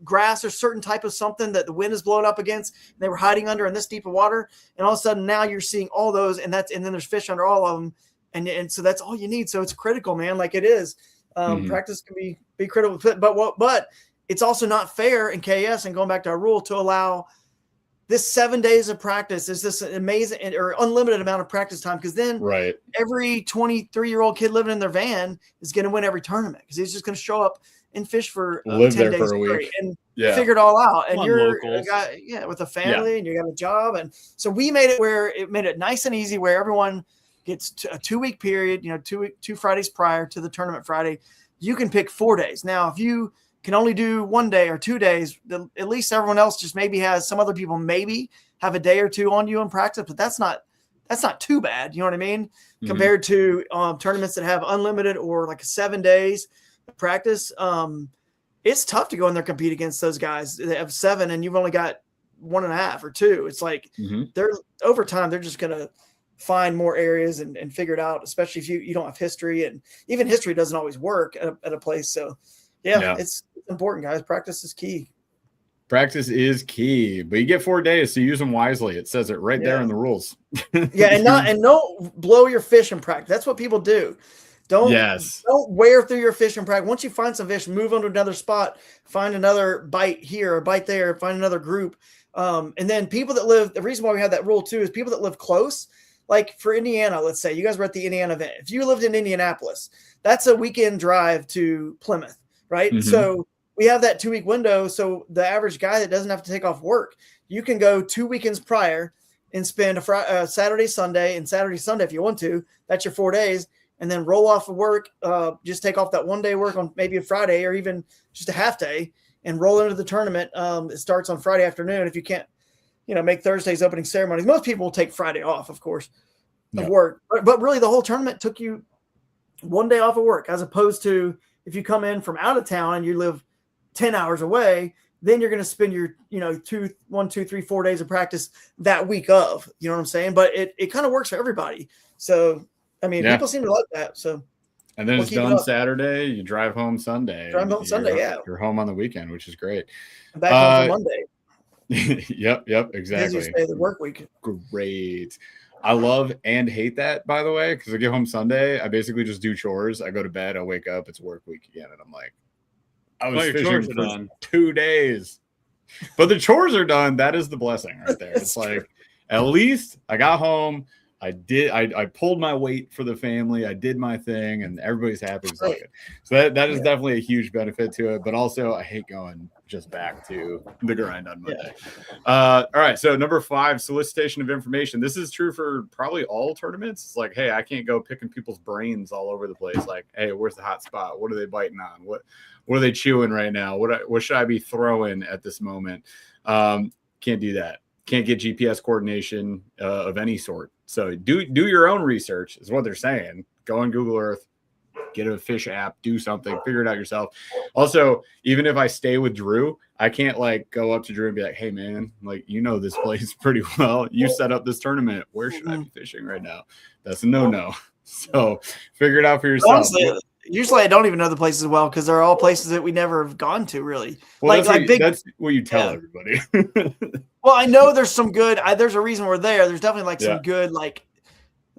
grass or certain type of something that the wind is blowing up against, and they were hiding under in this deep of water. And all of a sudden now you're seeing all those, and then there's fish under all of them. And so that's all you need. So it's critical, man. Like it is. Practice can be critical, but it's also not fair in KS, and going back to our rule, to allow this 7 days of practice is this amazing or unlimited amount of practice time. Because then every 23-year-old kid living in their van is going to win every tournament, because he's just going to show up and fish for live 10 there days for a week and figure it all out. And you're locals. a guy, with a family and you got a job. And so we made it nice and easy where everyone gets a 2-week period, 2 Fridays prior to the tournament Friday. You can pick 4 days. Now, if you can only do 1 day or 2 days, at least everyone else just maybe has, some other people maybe have a day or two on you in practice, but that's not too bad. You know what I mean? Compared to tournaments that have unlimited or like 7 days of practice. It's tough to go in there, compete against those guys that have 7 and you've only got 1.5 or 2. It's like they're over time, they're just going to find more areas and figure it out, especially if you don't have history, and even history doesn't always work at a place. So it's important, guys. Practice is key. Practice is key, but you get 4 days, so use them wisely. It says it right there in the rules. and don't blow your fish in practice. That's what people do. Don't wear through your fish in practice. Once you find some fish, move on to another spot, find another bite here, a bite there, find another group. And then people that live, the reason why we have that rule too is people that live close. Like for Indiana, let's say you guys were at the Indiana event. If you lived in Indianapolis, that's a weekend drive to Plymouth, right? So we have that 2-week window. So the average guy that doesn't have to take off work, you can go 2 weekends prior and spend a Saturday, Sunday, and Saturday, Sunday if you want to. That's your 4 days. And then roll off of work, just take off that 1 day work on maybe a Friday or even just a half day and roll into the tournament. It starts on Friday afternoon. If you can't, make Thursday's opening ceremonies. Most people will take Friday off, of course, of work. But really the whole tournament took you 1 day off of work, as opposed to if you come in from out of town and you live 10 hours away, then you're going to spend your, 1, 2, 3, 4 days of practice that week of, you know what I'm saying? But it kind of works for everybody. So, I mean, people seem to like that. So, and then it's done Saturday. You drive home Sunday. You're home on the weekend, which is great. Back home for Monday. Yep, exactly. The work week. Great. I love and hate that, by the way, because I get home Sunday. I basically just do chores. I go to bed. I wake up. It's work week again, and I'm like, I was fishing for 2 days, but the chores are done. That is the blessing right there. It's like, at least I got home. I pulled my weight for the family. I did my thing, and everybody's happy. So that is definitely a huge benefit to it. But also, I hate going just back to the grind on Monday. All right. So number 5, solicitation of information. This is true for probably all tournaments. It's like, hey, I can't go picking people's brains all over the place. Like, hey, where's the hot spot? What are they biting on? What are they chewing right now? What should I be throwing at this moment? Can't do that. Can't get GPS coordination of any sort So do your own research is what they're saying. Go on Google Earth, get a fish app, do something, figure it out yourself. Also, even if I stay with Drew, I can't like go up to Drew and be like, hey man, like, you know, this place pretty well. You set up this tournament. Where should I be fishing right now? That's a no. So figure it out for yourself. Honestly, usually I don't even know the places well because they're all places that we never have gone to really. Well, that's what you tell everybody. Well, I know there's some good. There's a reason we're there. There's definitely like some good like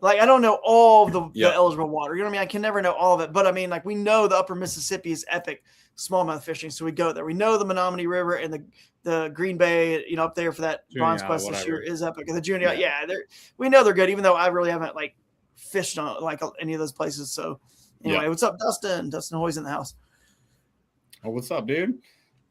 I don't know all of the eligible water. You know what I mean? I can never know all of it, but I mean, like we know the Upper Mississippi is epic smallmouth fishing, so we go there. We know the Menominee River and the Green Bay, you know, up there for that bronze quest this year is epic. And the junior, we know they're good, even though I really haven't like fished on like any of those places. So anyway, what's up, Dustin? Dustin Hoy's in the house. Oh, what's up, dude?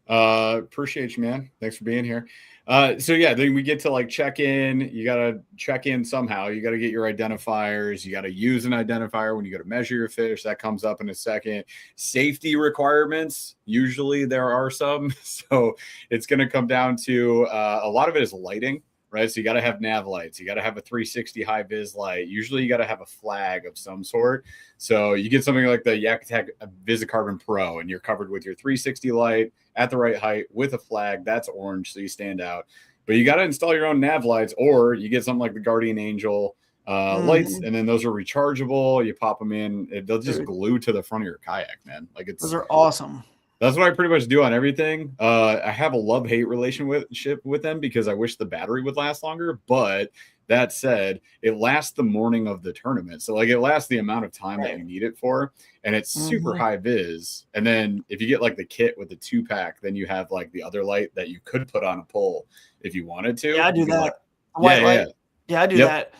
Appreciate you, man. Thanks for being here. So yeah, then we get to like check in. You got to check in somehow. You got to get your identifiers. You got to use an identifier when you go to measure your fish. That comes up in a second. Safety requirements. Usually there are some. So it's going to come down to a lot of it is lighting, right? So you got to have nav lights. You got to have a 360 high vis light. Usually you got to have a flag of some sort. So you get something like the Yak Attack Visicarbon Pro, and you're covered with your 360 light at the right height with a flag. That's orange, so you stand out. But you got to install your own nav lights, or you get something like the Guardian Angel lights, and then those are rechargeable. You pop them in. They'll just glue to the front of your kayak, man. Like those are awesome. That's what I pretty much do on everything. I have a love-hate relationship with them because I wish the battery would last longer. But that said, it lasts the morning of the tournament. So like it lasts the amount of time that you need it for. And it's super high vis. And then if you get like the kit with the 2-pack, then you have like the other light that you could put on a pole if you wanted to. Yeah, I do that. Light. Yeah, I do that.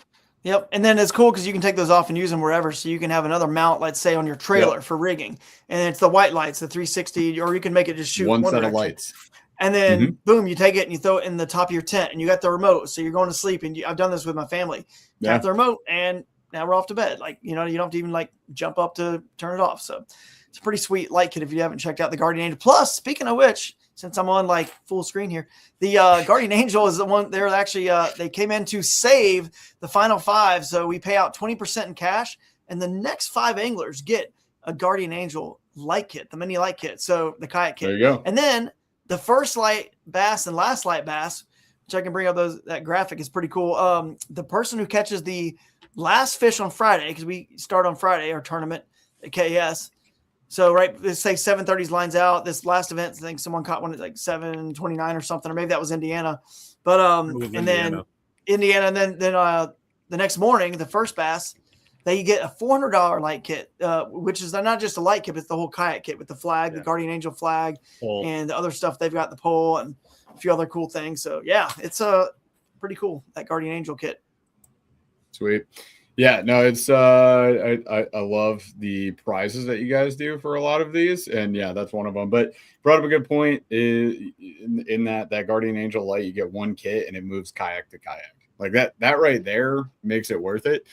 Yep. And then it's cool because you can take those off and use them wherever. So you can have another mount, let's say on your trailer for rigging. And it's the white lights, the 360, or you can make it just shoot one set of lights. And then boom, you take it and you throw it in the top of your tent and you got the remote. So you're going to sleep. And I've done this with my family. Got the remote and now we're off to bed. Like, you know, you don't have to even like jump up to turn it off. So it's a pretty sweet light kit if you haven't checked out the Guardian Angel. Plus, speaking of which, since I'm on like full screen here, the Guardian Angel is the one. They're actually they came in to save the final 5, so we pay out 20% in cash, and the next 5 anglers get a Guardian Angel light kit, the mini light kit, so the kayak kit. There you go. And then the first light bass and last light bass, which I can bring up that graphic is pretty cool. The person who catches the last fish on Friday, because we start on Friday our tournament at KS. So, right, let's say 7:30's lines out. This last event, I think someone caught one at like 7:29 or something, or maybe that was Indiana. But then Indiana, and then the next morning, the first bass, they get a $400 light kit, which is not just a light kit, but it's the whole kayak kit with the flag, the Guardian Angel flag, and the other stuff they've got, the pole and a few other cool things. So, yeah, it's pretty cool, that Guardian Angel kit. Sweet. Yeah, no, it's I love the prizes that you guys do for a lot of these, and yeah, that's one of them. But brought up a good point in that Guardian Angel light, you get one kit and it moves kayak to kayak. Like that right there makes it worth it,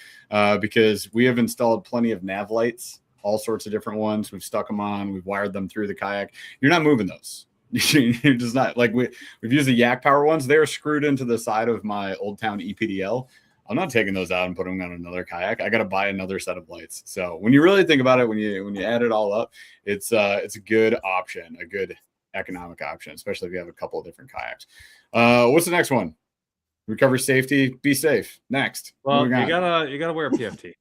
because we have installed plenty of nav lights, all sorts of different ones. We've stuck them on, we've wired them through the kayak. You're not moving those. You're just not, like we've used the Yak Power ones. They're screwed into the side of my Old Town EPDL. I'm not taking those out and putting them on another kayak. I got to buy another set of lights. So when you really think about it, when you add it all up, it's a good option, a good economic option, especially if you have a couple of different kayaks. What's the next one? Recover safety, be safe. Next. Well, you gotta wear a PFT.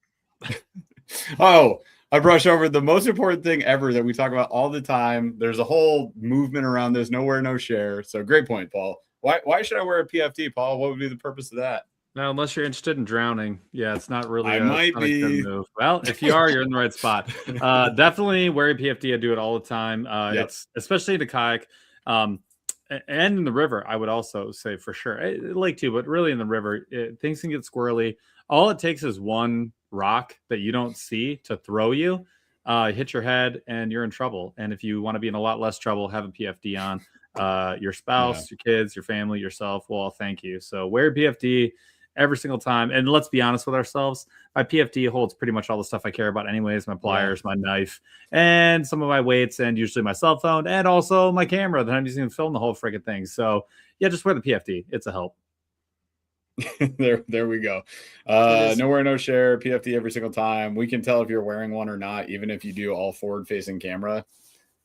Oh, I brush over the most important thing ever that we talk about all the time. There's a whole movement around this. No wear, no share. So great point, Paul. Why should I wear a PFT, Paul? What would be the purpose of that? No, unless you're interested in drowning. Yeah, it's not really a good move. Well, if you are, you're in the right spot. Definitely wear a PFT. I do it all the time. It's especially the kayak and in the river, I would also say for sure. Lake too, but really in the river, things can get squirrely. All it takes is one rock that you don't see to throw you, hit your head, and you're in trouble. And if you want to be in a lot less trouble, have a PFD on. Your spouse, your kids, your family, yourself will all thank you. So wear a PFD every single time. And let's be honest with ourselves. My PFD holds pretty much all the stuff I care about anyways, my pliers, my knife, and some of my weights, and usually my cell phone, and also my camera that I'm using to film the whole friggin' thing. So yeah, just wear the PFD. It's a help. There we go. Nowhere, no share, PFD every single time. We can tell if you're wearing one or not, even if you do all forward-facing camera.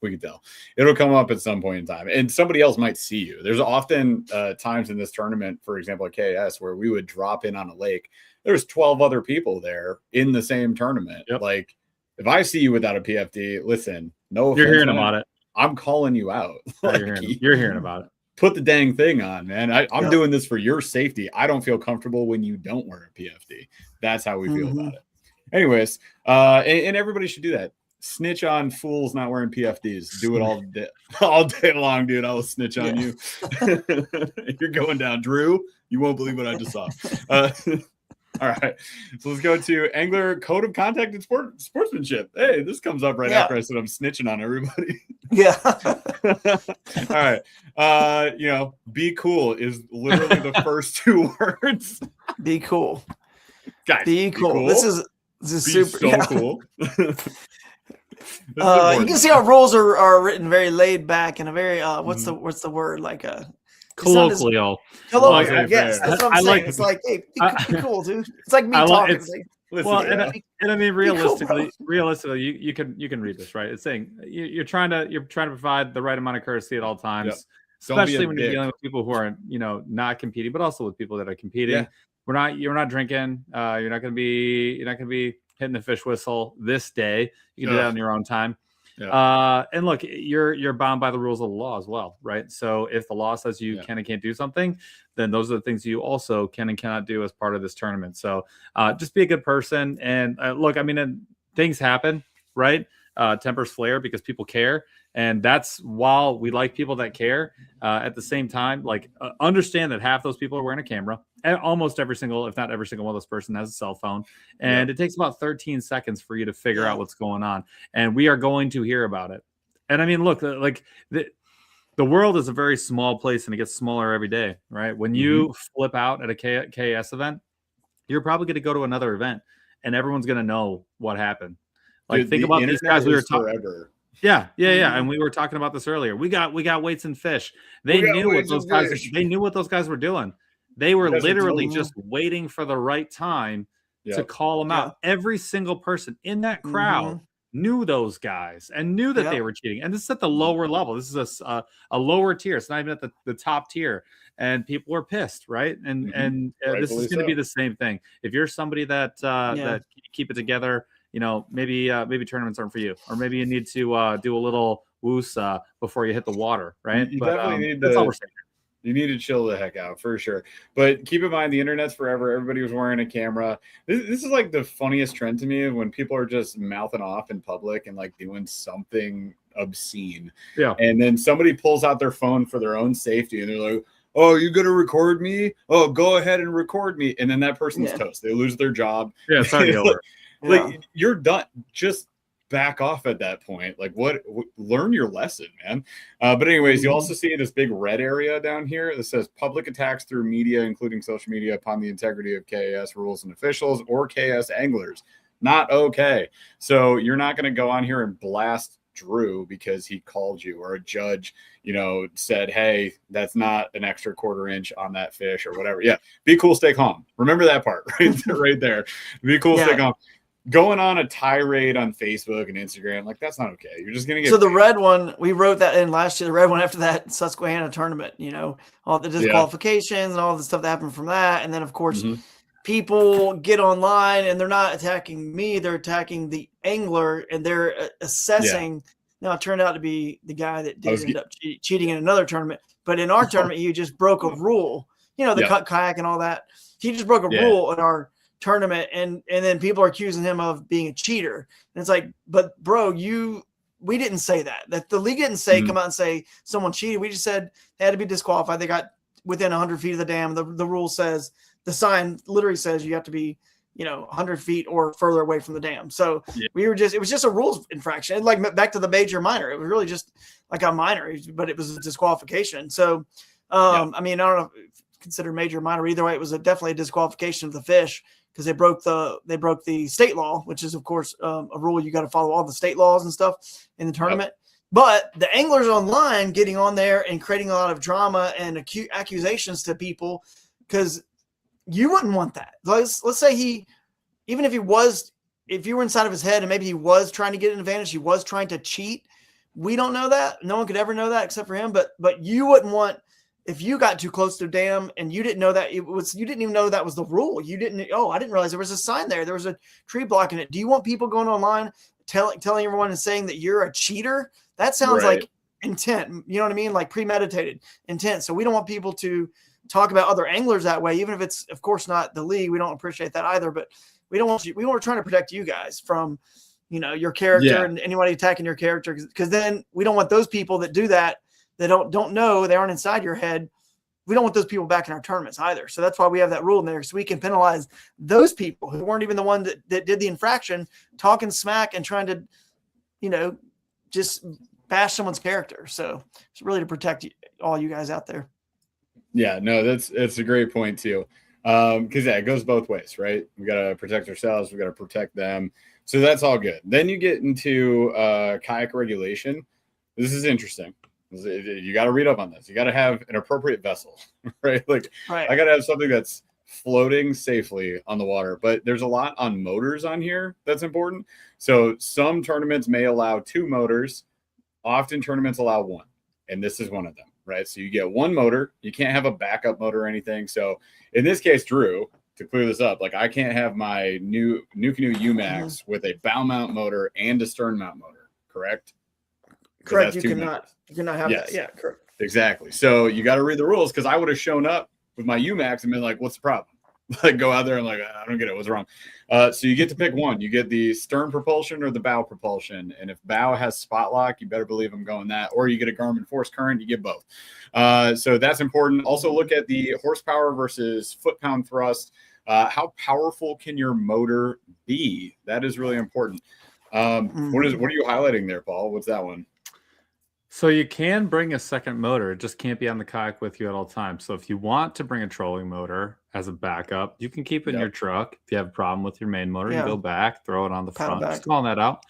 We can tell. It'll come up at some point in time, and somebody else might see you. There's often times in this tournament, for example, at KS, where we would drop in on a lake. There's 12 other people there in the same tournament. Yep. Like, if I see you without a PFD, listen, no offense, you're hearing about it. I'm calling you out. Like, you're hearing about it. Put the dang thing on, man. I'm doing this for your safety. I don't feel comfortable when you don't wear a PFD. That's how we feel about it. Anyways, and everybody should do that. Snitch on fools not wearing PFDs. Do it all day long, dude. I will snitch on you. You're going down, Drew. You won't believe what I just saw. All right, so let's go to Angler Code of Conduct and Sportsmanship. Hey, this comes up right after I said I'm snitching on everybody. Yeah. All right. Be cool is literally the first 2 words. Be cool. Guys, be cool. This is super so cool. You can see our rules are written very laid back and a very what's the word, like a colloquial. Yes, that's what I'm saying. It's like, hey, be cool, dude. It's like me talking. And I mean, realistically, you can read this, right? It's saying you're trying to provide the right amount of courtesy at all times, especially when you're dealing with people who are not competing, but also with people that are competing. Yeah. You're not drinking. You're not going to be hitting the fish whistle this day. You can do that on your own time. Yeah. And look, you're bound by the rules of the law as well, right? So if the law says you can and can't do something, then those are the things you also can and cannot do as part of this tournament. So just be a good person. And look, I mean, things happen, right? Tempers flare because people care. And that's while we like people that care, at the same time, like understand that half those people are wearing a camera. And almost every single, if not every single one of those person has a cell phone. And it takes about 13 seconds for you to figure out what's going on. And we are going to hear about it. And I mean, look, like the world is a very small place and it gets smaller every day, right? When you flip out at a KS event, you're probably going to go to another event and everyone's going to know what happened. Like, dude, think about these guys we were talking about. Yeah. And we were talking about this earlier. We got weights and fish. They knew what those guys. They knew what those guys were doing. They were literally just waiting for the right time to call them out. Every single person in that crowd knew those guys and knew that they were cheating. And this is at the lower level. This is a lower tier. It's not even at the top tier. And people were pissed, right? And this is going to be the same thing. If you're somebody that keep it together, maybe tournaments aren't for you, or maybe you need to do a little woosah before you hit the water, right? You definitely need to. That's all we're saying. You need to chill the heck out for sure. But keep in mind, the internet's forever. Everybody was wearing a camera. This is like the funniest trend to me, when people are just mouthing off in public and like doing something obscene. Yeah. And then somebody pulls out their phone for their own safety and they're like, oh, you going to record me? Oh, go ahead and record me. And then that person's toast. They lose their job. Yeah, it's already over. Like, you're done. Just back off at that point. Like, learn your lesson, man. But anyways, you also see this big red area down here that says public attacks through media, including social media, upon the integrity of KAS rules and officials or KS anglers. Not okay. So you're not going to go on here and blast Drew because he called you, or a judge, said, hey, that's not an extra quarter inch on that fish or whatever. Yeah. Be cool, stay calm. Remember that part right there. Be cool, stay calm. Going on a tirade on Facebook and Instagram, like, that's not okay. You're just going to get. So the red one, we wrote that in last year, the red one after that Susquehanna tournament, all the disqualifications and all the stuff that happened from that. And then, of course, people get online and they're not attacking me. They're attacking the angler and they're assessing. Now, it turned out to be the guy that did end up cheating in another tournament. But in our tournament, he just broke a rule, the cut kayak and all that. He just broke a rule in our tournament, and then people are accusing him of being a cheater. And it's like, but bro, we didn't say that the league didn't say come out and say someone cheated. We just said they had to be disqualified. They got within 100 feet of the dam. The rule says, the sign literally says you have to be 100 feet or further away from the dam. So it was just a rules infraction. And like, back to the major minor, it was really just like a minor, but it was a disqualification. So I mean, I don't know if consider major minor, either way, it was definitely a disqualification of the fish, because they broke the state law, which is, of course, a rule. You got to follow all the state laws and stuff in the tournament. But the anglers online getting on there and creating a lot of drama and accusations to people, because you wouldn't want that. Let's say even if you were inside of his head and maybe he was trying to get an advantage, he was trying to cheat. We don't know that. No one could ever know that except for him. But you wouldn't want, if you got too close to a dam and you didn't know that you didn't even know that was the rule. I didn't realize there was a sign there. There was a tree blocking it. Do you want people going online telling everyone and saying that you're a cheater? That sounds like intent. You know what I mean? Like premeditated intent. So we don't want people to talk about other anglers that way, even if it's, of course, not the league. We don't appreciate that either. But we don't want you. We were trying to protect you guys from, your character and anybody attacking your character, because then we don't want those people that do that. They don't know, they aren't inside your head. We don't want those people back in our tournaments either. So that's why we have that rule in there, so we can penalize those people who weren't even the one that did the infraction, talking smack and trying to, just bash someone's character. So it's really to protect all you guys out there. Yeah, no, that's a great point too. Because it goes both ways, right? We got to protect ourselves. We got to protect them. So that's all good. Then you get into kayak regulation. This is interesting. You got to read up on this. You got to have an appropriate vessel, right? I got to have something that's floating safely on the water. But there's a lot on motors on here that's important. So some tournaments may allow 2 motors. Often tournaments allow 1, and this is one of them, right? So you get 1 motor. You can't have a backup motor or anything. So in this case, Drew, to clear this up, I can't have my new Canoe UMax with a bow mount motor and a stern mount motor, correct? Correct. You cannot have that. Yeah, correct. Exactly. So you got to read the rules, because I would have shown up with my UMax and been like, what's the problem? Go out there and I don't get it. What's wrong? So you get to pick one. You get the stern propulsion or the bow propulsion. And if bow has spot lock, you better believe I'm going that. Or you get a Garmin Force Current, you get both. So that's important. Also look at the horsepower versus foot-pound thrust. How powerful can your motor be? That is really important. What are you highlighting there, Paul? What's that one? So you can bring a second motor. It just can't be on the kayak with you at all times. So if you want to bring a trolling motor as a backup, you can keep it in your truck. If you have a problem with your main motor, you go back, throw it on the front. Just calling that out.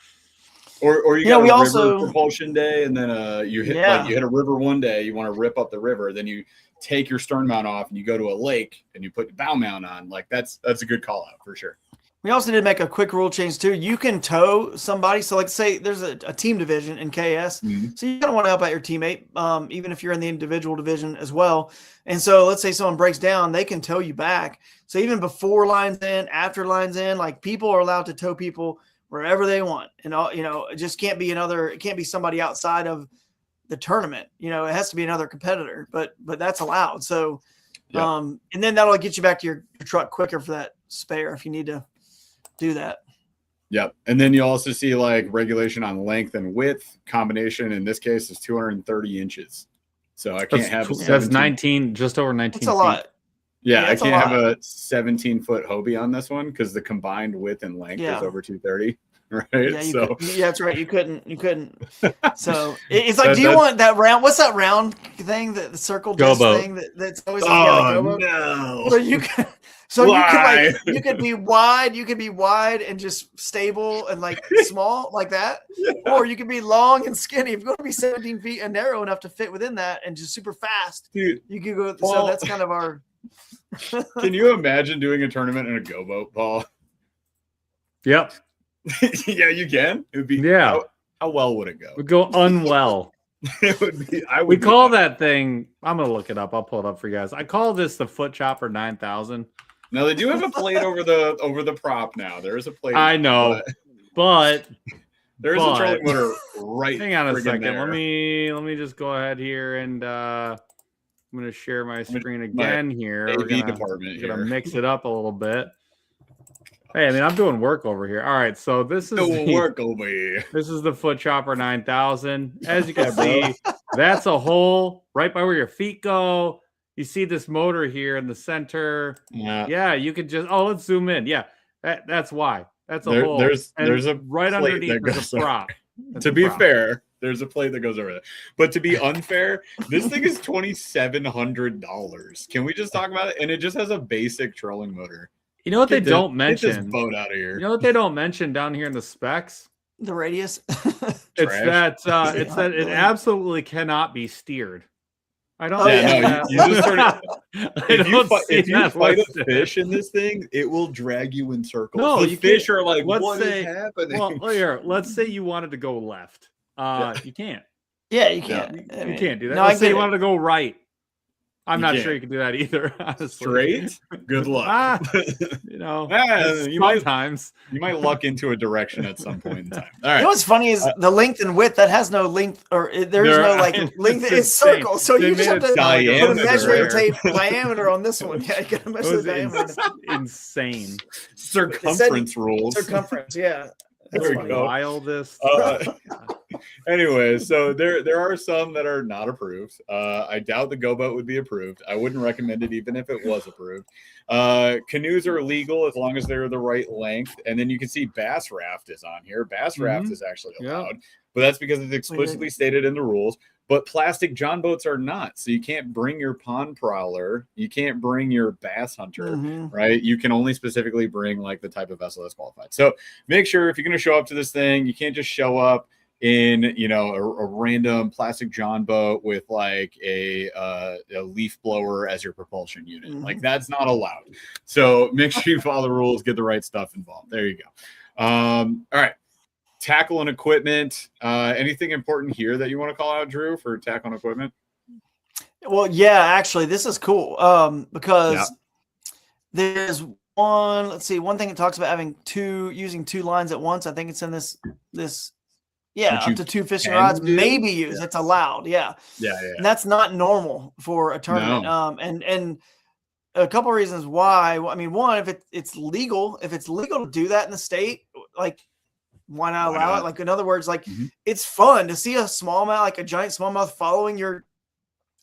Or you got a river propulsion day, and then you hit a river one day, you want to rip up the river, then you take your stern mount off and you go to a lake and you put your bow mount on. That's a good call out for sure. We also did make a quick rule change too. You can tow somebody. So say there's a team division in KS. So you don't want to help out your teammate, even if you're in the individual division as well. And so let's say someone breaks down, they can tow you back. So even before lines in, after lines in, people are allowed to tow people wherever they want. And it just can't be somebody outside of the tournament. It has to be another competitor, but that's allowed. So, and then that'll get you back to your truck quicker for that spare if you need to do that. Yep. And then you also see regulation on length and width. Combination in this case is 230 inches. So I can't have that's 19, just over 19 That's a lot. Yeah, I can't have a 17-foot Hobie on this one because the combined width and length is over 230. Right. Yeah, that's right. You couldn't. So it's like, do you want that round? What's that round thing? The circle disc thing that's always. No. So you can. So you could be wide. You could be wide and just stable and small like that, or you could be long and skinny. If you're going to be 17 feet and narrow enough to fit within that and just super fast, dude, you could go. So that's kind of our. Can you imagine doing a tournament in a go boat, Paul? Yep. Yeah, you can. It would be how well would it go? It would go unwell. It would be. We call that thing. I'm gonna look it up. I'll pull it up for you guys. I call this the Foot Chopper 9000. Now they do have a plate over the prop. Now there is a plate. I know, but there is a trolling motor right. Hang on a second. There. Let me just go ahead here and I'm gonna share my screen again here. AV department. We're gonna mix it up a little bit. Hey, I'm doing work over here. All right, so this is work over here. This is the Foot Chopper 9000. As you can see, that's a hole right by where your feet go. You see this motor here in the center. Yeah, you could just let's zoom in. Yeah, that's why. That's a hole. There's a right underneath there's a prop. To be fair, there's a plate that goes over there. But to be unfair, this thing is $2,700. Can we just talk about it? And it just has a basic trolling motor. You know what they don't mention? Get this boat out of here. You know what they don't mention down here in the specs? The radius. It's that it absolutely cannot be steered. I don't. You just sort of, if you fight a fish in this thing, it will drag you in circles. No, the fish are like, what is happening? Well, here, let's say you wanted to go left. You can't. Yeah, you can't. You can't do that. No, Let's say you wanted to go right. I'm not sure you can do that either. Honestly. Straight? Good luck. Sometimes you might luck into a direction at some point in time. All right. You know what's funny is the length and width that has no length, or there's no like length. It's circle, so you just have to put a measuring tape diameter on this one. Yeah, you gotta measure the diameter. Insane. Circumference rules. Circumference, yeah. There we go. Wildest. Anyway, so there are some that are not approved. I doubt the Go Boat would be approved. I wouldn't recommend it even if it was approved. Canoes are legal as long as they're the right length. And then you can see bass raft is on here. Bass raft is actually allowed, but that's because it's explicitly stated in the rules. But plastic John boats are not. So you can't bring your pond prowler. You can't bring your bass hunter, right? You can only specifically bring like the type of vessel that's qualified. So make sure if you're going to show up to this thing, you can't just show up in, a random plastic John boat with like a leaf blower as your propulsion unit. Like that's not allowed. So make sure you follow the rules, get the right stuff involved. There you go. All right. Tackle and equipment. Anything important here that you want to call out, Drew, for tackle and equipment? Well, yeah, actually, this is cool because there's one. Let's see, one thing it talks about using two lines at once. I think it's in this. Yeah, up to 2 fishing rods, maybe use. It's allowed. Yeah. And that's not normal for a tournament. No. And a couple of reasons why. I mean, one, if it's legal to do that in the state, like. Why not allow it? Like, in other words, like it's fun to see a smallmouth, like a giant smallmouth following your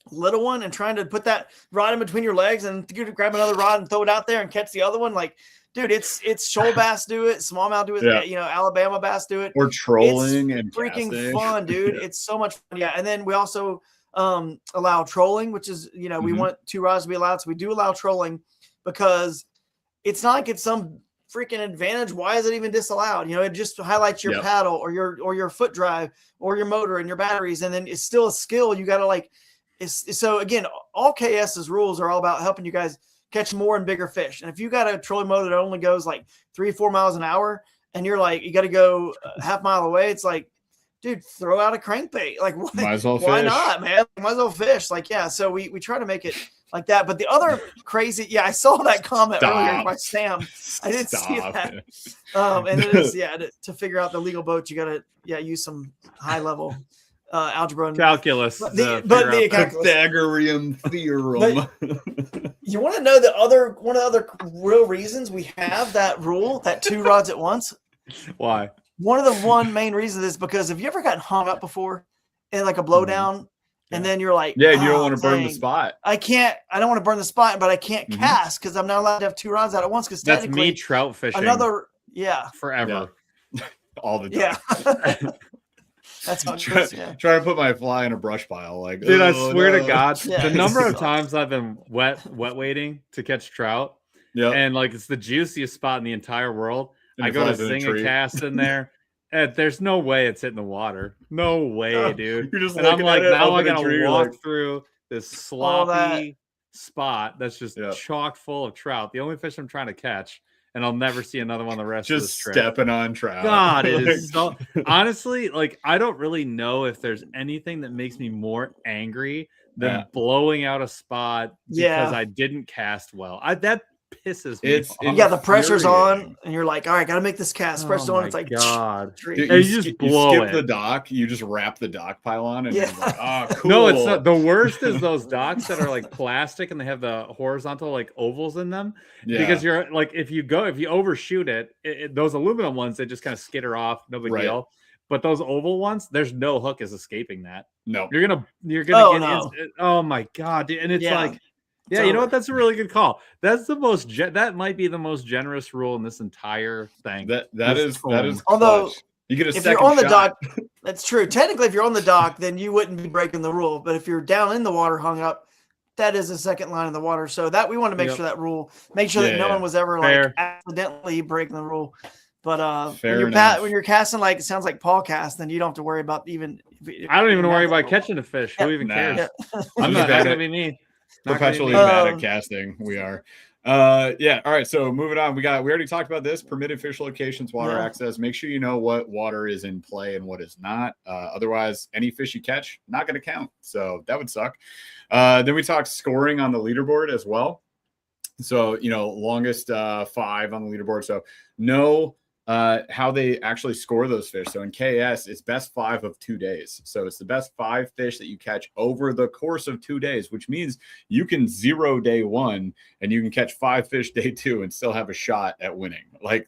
little one and trying to put that rod in between your legs and grab another rod and throw it out there and catch the other one. Like, dude, it's shoal bass do it, smallmouth do it, Alabama bass do it. Or trolling and freaking casting. Fun, dude. It's so much fun. Yeah. And then we also allow trolling, which is, we want 2 rods to be allowed. So we do allow trolling because it's not like it's some freaking advantage. Why is it even disallowed? It just highlights your paddle or your foot drive or your motor and your batteries, and then it's still a skill. You got to like. So again, all KS's rules are all about helping you guys catch more and bigger fish. And if you got a trolling motor that only goes like 3-4 miles an hour, and you're like you got to go a half mile away, it's like, dude, throw out a crankbait. Like, why not, man? Might as well fish. Like, yeah. So we try to make it like that. But the other crazy, I saw that comment earlier by Sam. I didn't see that. And it is, to figure out the legal boat, you got to, use some high level algebra and calculus. But the Pythagorean theorem. You want to know one of the other real reasons we have that rule, that 2 rods at once? Why? One of the main reasons is because have you ever gotten hung up before in like a blowdown? And then you're like, you don't want to burn the spot. I don't want to burn the spot, but I can't cast because I'm not allowed to have 2 rods out at once. Because that's me trout fishing. Forever. All the time. Yeah. That's how trying to put my fly in a brush pile. Like, dude, I swear to God, the number of times I've been wet waiting to catch trout. And like it's the juiciest spot in the entire world. I go to sing a cast in there. And there's no way it's hitting the water. No way, dude. You're just and I'm like, now I gotta walk like... through this sloppy spot that's just chock full of trout. The only fish I'm trying to catch, and I'll never see another one the rest of this trip. Just stepping on trout. God, it is so honestly, like I don't really know if there's anything that makes me more angry than blowing out a spot because I didn't cast well. That pisses me off. The pressure's on, and you're like, all right, gotta make this cast. Pressure's on. It's like, God, dude, you skip the dock. You just wrap the dock pile and you're like, oh, cool. No, it's not. The worst is those docks that are like plastic and they have the horizontal like ovals in them. Because you're like, if you overshoot it, those aluminum ones, they just kind of skitter off. No big deal. But those oval ones, there's no hook is escaping that. No, you're gonna oh my God, dude. And it's like. Yeah, you know what? That's a really good call. That's the most. That might be the most generous rule in this entire thing. That is. Although clutch. You get a if you're on the dock, that's true. Technically, if you're on the dock, then you wouldn't be breaking the rule. But if you're down in the water, hung up, that is the second line of the water. So that we want to make sure that rule, make sure that no one was ever like accidentally breaking the rule. But when you're casting, like it sounds like Paul cast, then you don't have to worry about even I don't even worry about catching a fish. Who even cares? Yeah. I'm not going to be me. Perpetually bad at casting. We are. Yeah. All right. So moving on, we already talked about this: permitted fish locations, water access. Make sure you know what water is in play and what is not. Otherwise, any fish you catch not going to count. So that would suck. Then we talked scoring on the leaderboard as well. So longest 5 on the leaderboard. So know how they actually score those fish. So in KS, it's best 5 of 2 days. So it's the best 5 fish that you catch over the course of 2 days, which means you can 0 day 1 and you can catch 5 fish day 2 and still have a shot at winning. Like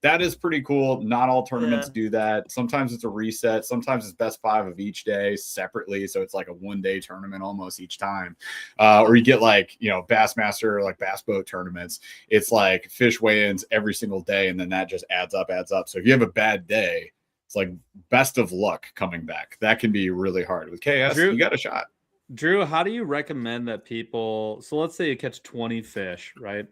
that is pretty cool. Not all tournaments do that. Sometimes it's a reset. Sometimes it's best 5 of each day separately. So it's like a 1-day tournament almost each time. Or you get like, Bassmaster, like bass boat tournaments. It's like fish weigh-ins every single day. And then that just adds up. So if you have a bad day, it's like best of luck coming back. That can be really hard. With KS, Drew, you got a shot. Drew, how do you recommend that people, so let's say you catch 20 fish, right?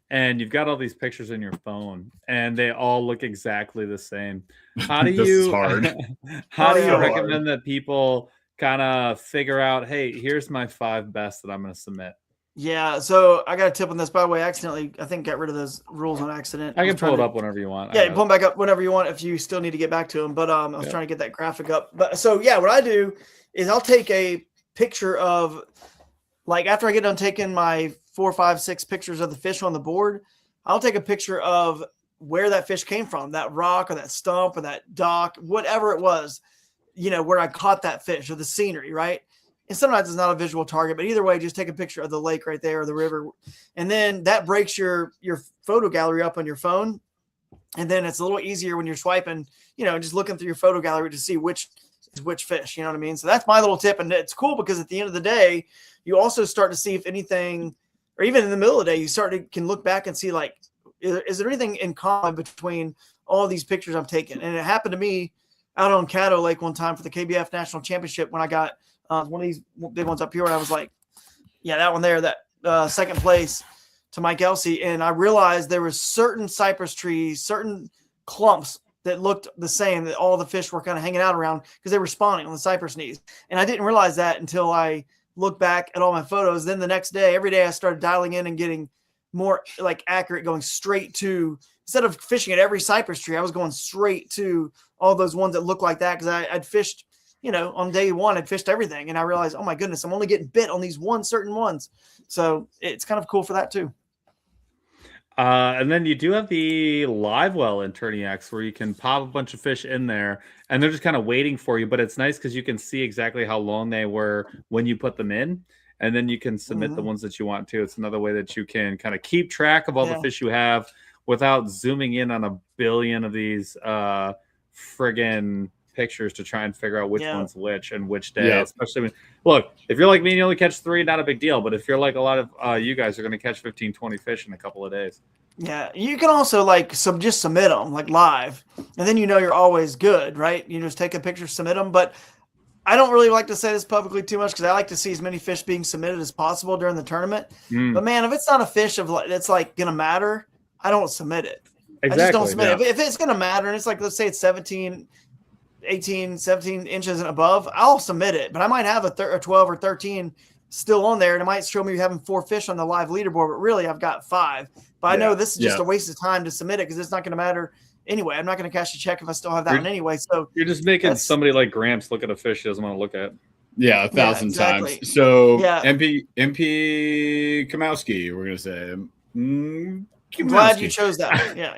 And you've got all these pictures in your phone and they all look exactly the same. How do you recommend that people kind of figure out, hey, here's my 5 best that I'm going to submit? Yeah, so I got a tip on this. By the way, I accidentally, I think, got rid of those rules on accident. I can pull it up whenever you want. Yeah, you pull them back up whenever you want if you still need to get back to them. But I was trying to get that graphic up. But so, yeah, what I do is I'll take a picture of, like, after I get done taking my 4, 5, 6 pictures of the fish on the board, I'll take a picture of where that fish came from, that rock or that stump or that dock, whatever it was, where I caught that fish or the scenery, right? And sometimes it's not a visual target, but either way, just take a picture of the lake right there or the river. And then that breaks your photo gallery up on your phone. And then it's a little easier when you're swiping, just looking through your photo gallery to see which is which fish, you know what I mean? So that's my little tip. And it's cool because at the end of the day, you also start to see if anything, or even in the middle of the day, can look back and see, like, is there anything in common between all these pictures I've taken? And it happened to me out on Caddo Lake one time for the KBF National Championship when I got one of these big ones up here. And I was like, yeah, that one there, that second place to Mike Elsey. And I realized there were certain cypress trees, certain clumps that looked the same, that all the fish were kind of hanging out around because they were spawning on the cypress knees. And I didn't realize that until I look back at all my photos. Then the next day, every day I started dialing in and getting more like accurate, going straight to, instead of fishing at every cypress tree, I was going straight to all those ones that look like that. Cause I'd fished, on day 1, I'd fished everything. And I realized, oh my goodness, I'm only getting bit on these certain ones. So it's kind of cool for that too. And then you do have the live well in Tourney X where you can pop a bunch of fish in there and they're just kind of waiting for you. But it's nice because you can see exactly how long they were when you put them in. And then you can submit the ones that you want to. It's another way that you can kind of keep track of all the fish you have without zooming in on a billion of these friggin' pictures to try and figure out which one's which and which day. Especially when, look, if you're like me and you only catch 3, not a big deal. But if you're like a lot of you guys are going to catch 15, 20 fish in a couple of days. Yeah, you can also just submit them like live, and then you're always good, right? You just take a picture, submit them. But I don't really like to say this publicly too much because I like to see as many fish being submitted as possible during the tournament. But man, if it's not a fish that's like gonna matter, I don't submit it. Exactly, I just don't submit it. If it's gonna matter and it's like, let's say it's 17 inches and above, I'll submit it. But I might have a 12 or 13 still on there, and it might show me having 4 fish on the live leaderboard, but really I've got 5. But I know this is just a waste of time to submit it because it's not going to matter anyway. I'm not going to cash a check if I still have that one anyway. So you're just making somebody like Gramps look at a fish he doesn't want to look at. Yeah, 1,000 times. So MP Kamowski, we're going to say. I'm glad you chose that. Yeah.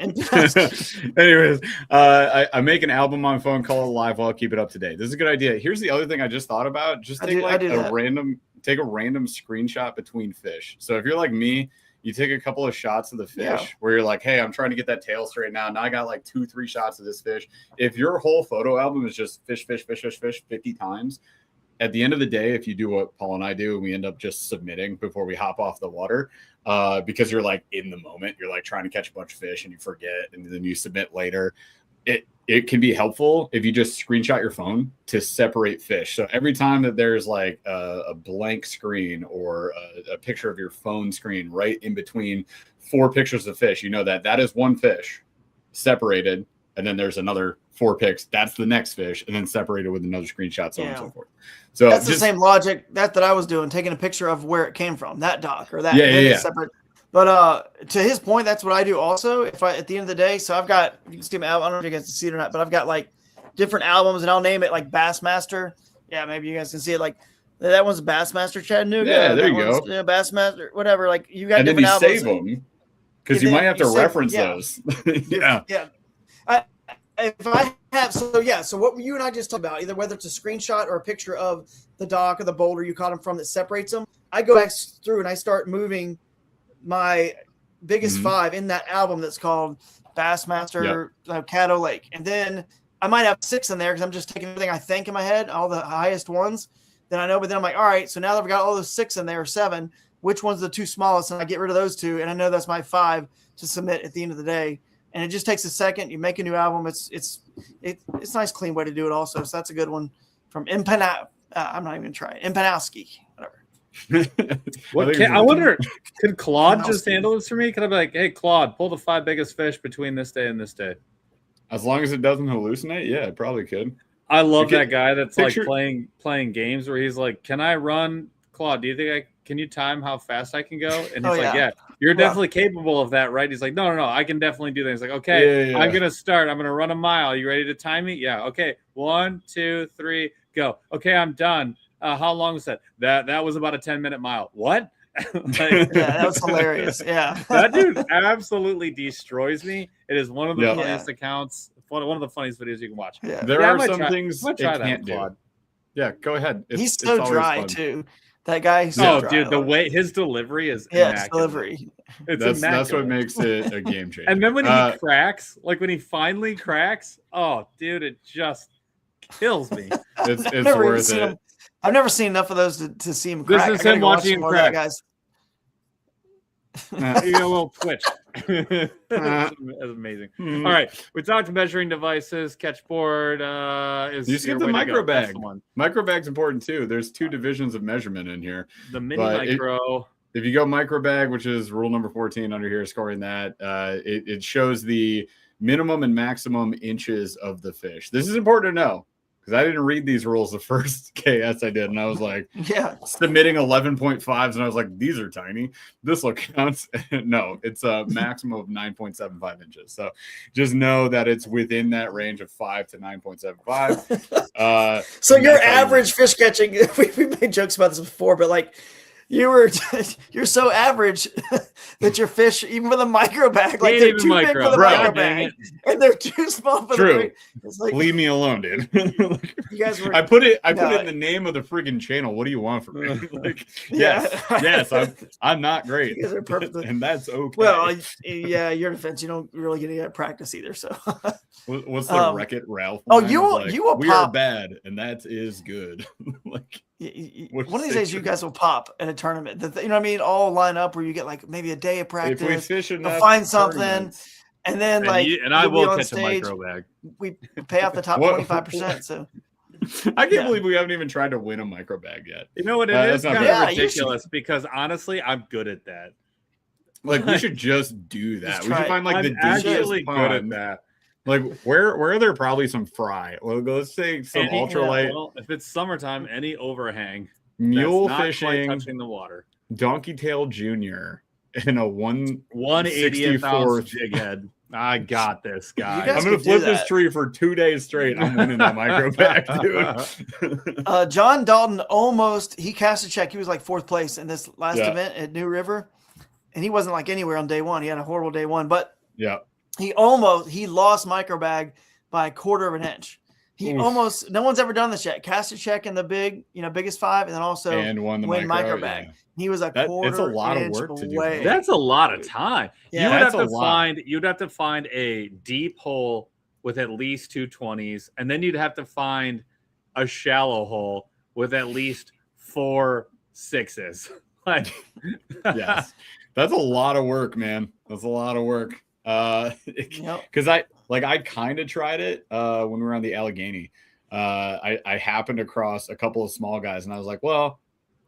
Anyways, I make an album on phone, call it live. I'll keep it up to date. This is a good idea. Here's the other thing I just thought about. Just take a random screenshot between fish. So if you're like me, you take a couple of shots of the fish where you're like, hey, I'm trying to get that tail straight now. Now I got like 2-3 shots of this fish. If your whole photo album is just fish 50 times, at the end of the day, if you do what Paul and I do, and we end up just submitting before we hop off the water, because you're like in the moment, you're like trying to catch a bunch of fish and you forget, and then you submit later. It can be helpful if you just screenshot your phone to separate fish. So every time that there's like a blank screen or a picture of your phone screen right in between 4 pictures of fish, that is one fish separated and then there's another 4 picks. That's the next fish, and then separated with another screenshot, so on and so forth. So that's the same logic that I was doing, taking a picture of where it came from, that dock or that. Separate. But to his point, that's what I do also. If I, at the end of the day, so I've got, you can see my album, I don't know if you guys can see it or not, but I've got like different albums, and I'll name it like Bassmaster. Yeah, maybe you guys can see it. Like that one's Bassmaster Chattanooga. Yeah, there you go. Bassmaster, whatever. Like you got and different then you albums. Save them because you might have to reference those. Yeah. If I have, so what you and I just talked about, either whether it's a screenshot or a picture of the dock or the boulder you caught them from that separates them, I go back through and I start moving my biggest 5 in that album that's called Bassmaster Caddo Lake. And then I might have 6 in there because I'm just taking everything I think in my head, all the highest ones. Then I know, but then I'm like, all right, so now that I've got all those 6 in there, or 7, which one's the 2 smallest? And I get rid of those 2, and I know that's my 5 to submit at the end of the day. And it just takes a second. You make a new album. It's a nice, clean way to do it also. So that's a good one from I'm not even trying. Impanowski, whatever. I wonder, could Claude just handle this for me? Could I be like, hey, Claude, pull the 5 biggest fish between this day and this day? As long as it doesn't hallucinate, yeah, it probably could. I love that guy that's like playing games where he's like, can I run, Claude, do you think can you time how fast I can go? And he's like, yeah, you're definitely capable of that, right? He's like, no, I can definitely do that. He's like, okay, I'm going to start. I'm going to run a mile. You ready to time me? Yeah. Okay. 1, 2, 3, go. Okay. I'm done. How long was that? That was about a 10-minute mile. What? That was hilarious. Yeah. That dude absolutely destroys me. It is one of the funniest accounts. One of the funniest videos you can watch. Yeah. There are some things it can't do. Yeah, go ahead. He's so dry too. That guy. Dude, the way his delivery is immaculate. That's what makes it a game changer. And then when he cracks, like when he finally cracks, oh, dude, it just kills me. It's worth it. I've never seen enough of those to see him crack. This is him watching him crack, guys. You get a little twitch. That's amazing. All right, we talked measuring devices. Catchboard you skip the micro bag. Micro bag's important too. There's 2 divisions of measurement in here. The mini micro. If you go micro bag, which is rule number 14 under here, scoring that, it shows the minimum and maximum inches of the fish. This is important to know, because I didn't read these rules the first KS I did, and I was like, submitting 11.5s, and I was like, these are tiny. This will count. No, it's a maximum of 9.75 inches. So just know that it's within that range of 5 to 9.75. So your average fish catching, we made jokes about this before, but like, you're so average that your fish, even with a micro bag, like they're too big for the micro bag, and they're too small for the. It's like, leave me alone, dude. You guys were. I put it in the name of the friggin' channel. What do you want from me? Like, yes, I'm not great. You guys are perfect, and that's okay. Well, your defense, you don't really get any practice either. So, what's the Wreck-It Ralph? Oh, you will. We are bad, and that is good. Like. One of these days, you guys will pop in a tournament. You know what I mean? All line up where you get like maybe a day of practice. If we fish enough, find something, and then I will catch stage, a micro bag. We pay off the top 25%. So I can't believe we haven't even tried to win a micro bag yet. You know what? It is kind of ridiculous because honestly, I'm good at that. Like we should just do that. We should find like the actually good at that. Like where are there probably some fry? Well, let's say some ultralight. Well, if it's summertime, any overhang, mule that's not fishing, touching the water. Donkey Tail Junior in a 1/80th jig head. I got this, guy. I'm gonna flip this tree for 2 days straight. I'm winning that micro bag, dude. John Dalton he cast a check. He was like 4th place in this last event at New River, and he wasn't like anywhere on day 1. He had a horrible day 1, but he lost micro bag by 1/4 of an inch. No one's ever done this yet. Cast a check in the biggest 5, and then also won the micro bag. Yeah. He was it's a lot of work to do. That's a lot of time. Yeah, you'd have to find a deep hole with at least 2 20s, and then you'd have to find a shallow hole with at least 4 6s. Like, yes, that's a lot of work, man. That's a lot of work. Because I kind of tried it when we were on the Allegheny. I happened across a couple of small guys, and I was like, well,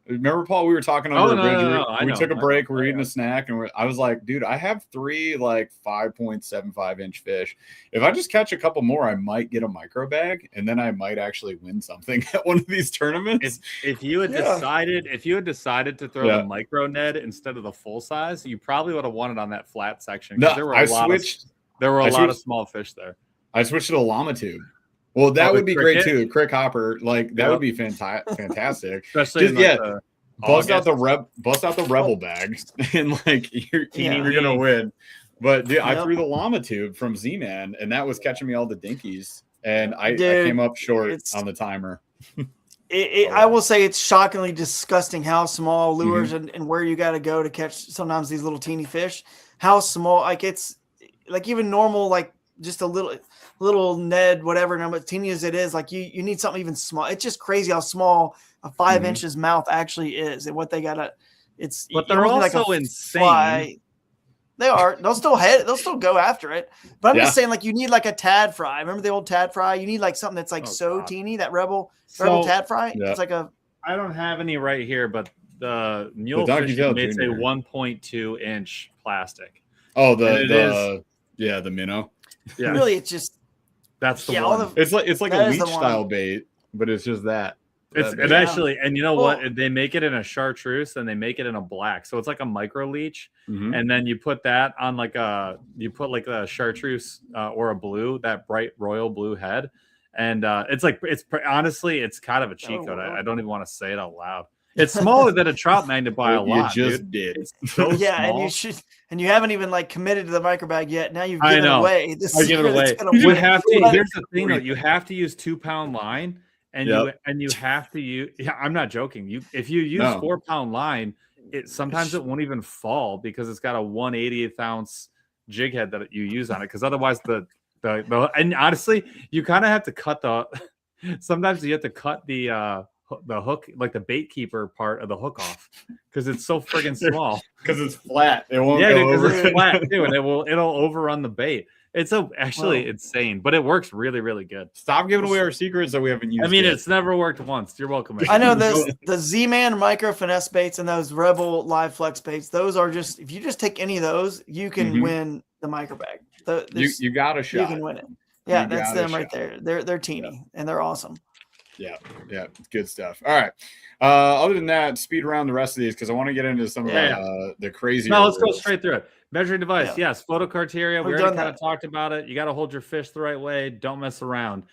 Remember, Paul, we were talking under a bridge. We took a break. We were eating a snack, and I was like, dude, I have 3 like 5.75 inch fish. If I just catch a couple more, I might get a micro bag, and then I might actually win something at one of these tournaments. If you had decided to throw the micro Ned instead of the full size, you probably would have won it on that flat section. No, there were a lot of small fish there. I switched to a llama tube. Well, that would be great too. Crick hopper, like that would be fantastic. Especially bust out the rebel bags, and like you're gonna win. But dude, I threw the llama tube from Z-Man, and that was catching me all the dinkies, and I came up short on the timer. I will say it's shockingly disgusting how small lures and where you got to go to catch sometimes these little teeny fish. How small, like it's like even normal, like just a little Ned, whatever number teeny as it is, like you need something even small. It's just crazy how small a 5 inches mouth actually is, and what they gotta. But they're also like insane. Fly. They are. They'll still go after it. But I'm just saying, like, you need like a tad fry. Remember the old tad fry? You need like something that's like teeny. That rebel tad fry. Yeah. It's like a. I don't have any right here, but the mule fish makes a 1.2 inch plastic. Oh, the minnow. Yeah. Really, it's just. That's the one. It's like a leech style bait, but it's just that. It actually, and you know what? They make it in a chartreuse and they make it in a black, so it's like a micro leech. And then you put that on like a chartreuse or a blue, that bright royal blue head, and it's honestly it's kind of a cheat code. I don't even want to say it out loud. It's smaller than a trout magnet by a lot. You just did. It's so small. And you haven't even like committed to the micro bag yet. Now you've given away. I give it away. You have to. Here's the thing, though. You have to use 2-pound line. And you have to use. Yeah, I'm not joking. If you use 4-pound line, sometimes it won't even fall because it's got a 1/88 ounce jig head that you use on it. Because otherwise, and honestly, you kind of have to cut sometimes you have to cut the hook, like the bait keeper part of the hook off, because it's so friggin' small. Because it's flat. It won't go over. Because it's flat too, and it'll overrun the bait. It's actually insane, but it works really, really good. Stop giving away our secrets that we haven't used. I mean, it's never worked once. You're welcome. I know the Z-Man micro finesse baits and those Rebel live flex baits. Those are just, if you just take any of those, you can win the micro bag. You got a shot. You can win it. Yeah, that's them right there. They're teeny and they're awesome. Yeah, good stuff. All right. Other than that, speed around the rest of these because I want to get into some of the crazy. No, let's go straight through it. Measuring device, yes. Photo criteria, we already kind of talked about it. You got to hold your fish the right way. Don't mess around.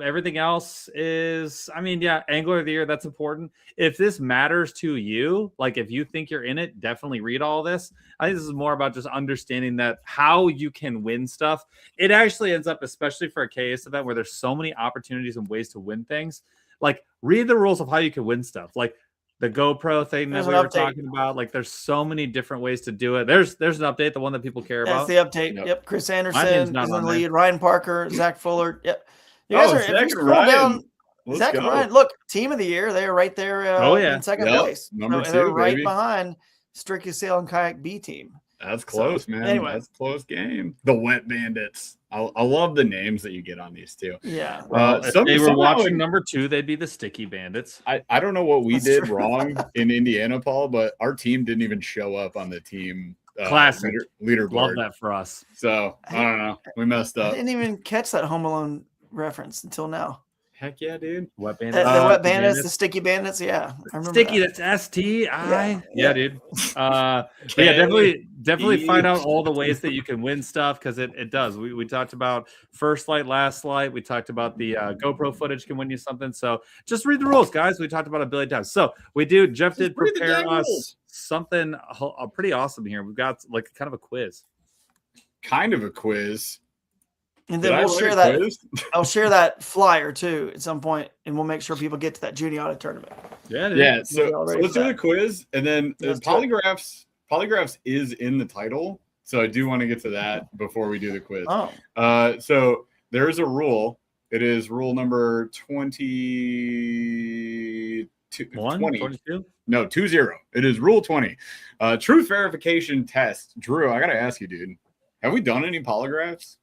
Everything else is, angler of the year. That's important. If this matters to you, like if you think you're in it, definitely read all this. I think this is more about just understanding that how you can win stuff. It actually ends up, especially for a KS event where there's so many opportunities and ways to win things. Like read the rules of how you can win stuff. Like the GoPro thing that we were talking about, like there's so many different ways to do it. There's an update, the one that people care about. That's the update. Yep. Chris Anderson is in the lead. Ryan Parker, Zach Fuller. Yep. You guys if you scroll down, Zach and Ryan, look, team of the year. They are right there in second place. Number 2, they're right behind Strictly Sail and Kayak B team. That's close, man. Anyway. That's a close game. The Wet Bandits. I love the names that you get on these too. Yeah. If they were watching number 2, they'd be the Sticky Bandits. I don't know what we did wrong in Indiana, Paul, but our team didn't even show up on the team classic leaderboard. Love that for us. So I don't know. We messed up. I didn't even catch that Home Alone reference until now. Heck yeah, dude. Wet Bandits. The Wet Bandits, the Sticky Bandits. Yeah. I remember Sticky, that's STI. Yeah, dude. Definitely find out all the ways that you can win stuff because it does. We talked about first light, last light. We talked about the GoPro footage can win you something. So just read the rules, guys. We talked about a billion times. So Jeff did prepare us something pretty awesome here. We've got like kind of a quiz. Kind of a quiz. And then we'll share that. I'll share that flyer too at some point, and we'll make sure people get to that junior audit tournament. Yeah. So let's do the quiz, and then polygraphs. Polygraphs is in the title, so I do want to get to that before we do the quiz. So there is a rule. It is rule number 20. 22? No, 20. It is rule 20. Truth verification test. Drew, I gotta ask you, dude. Have we done any polygraphs?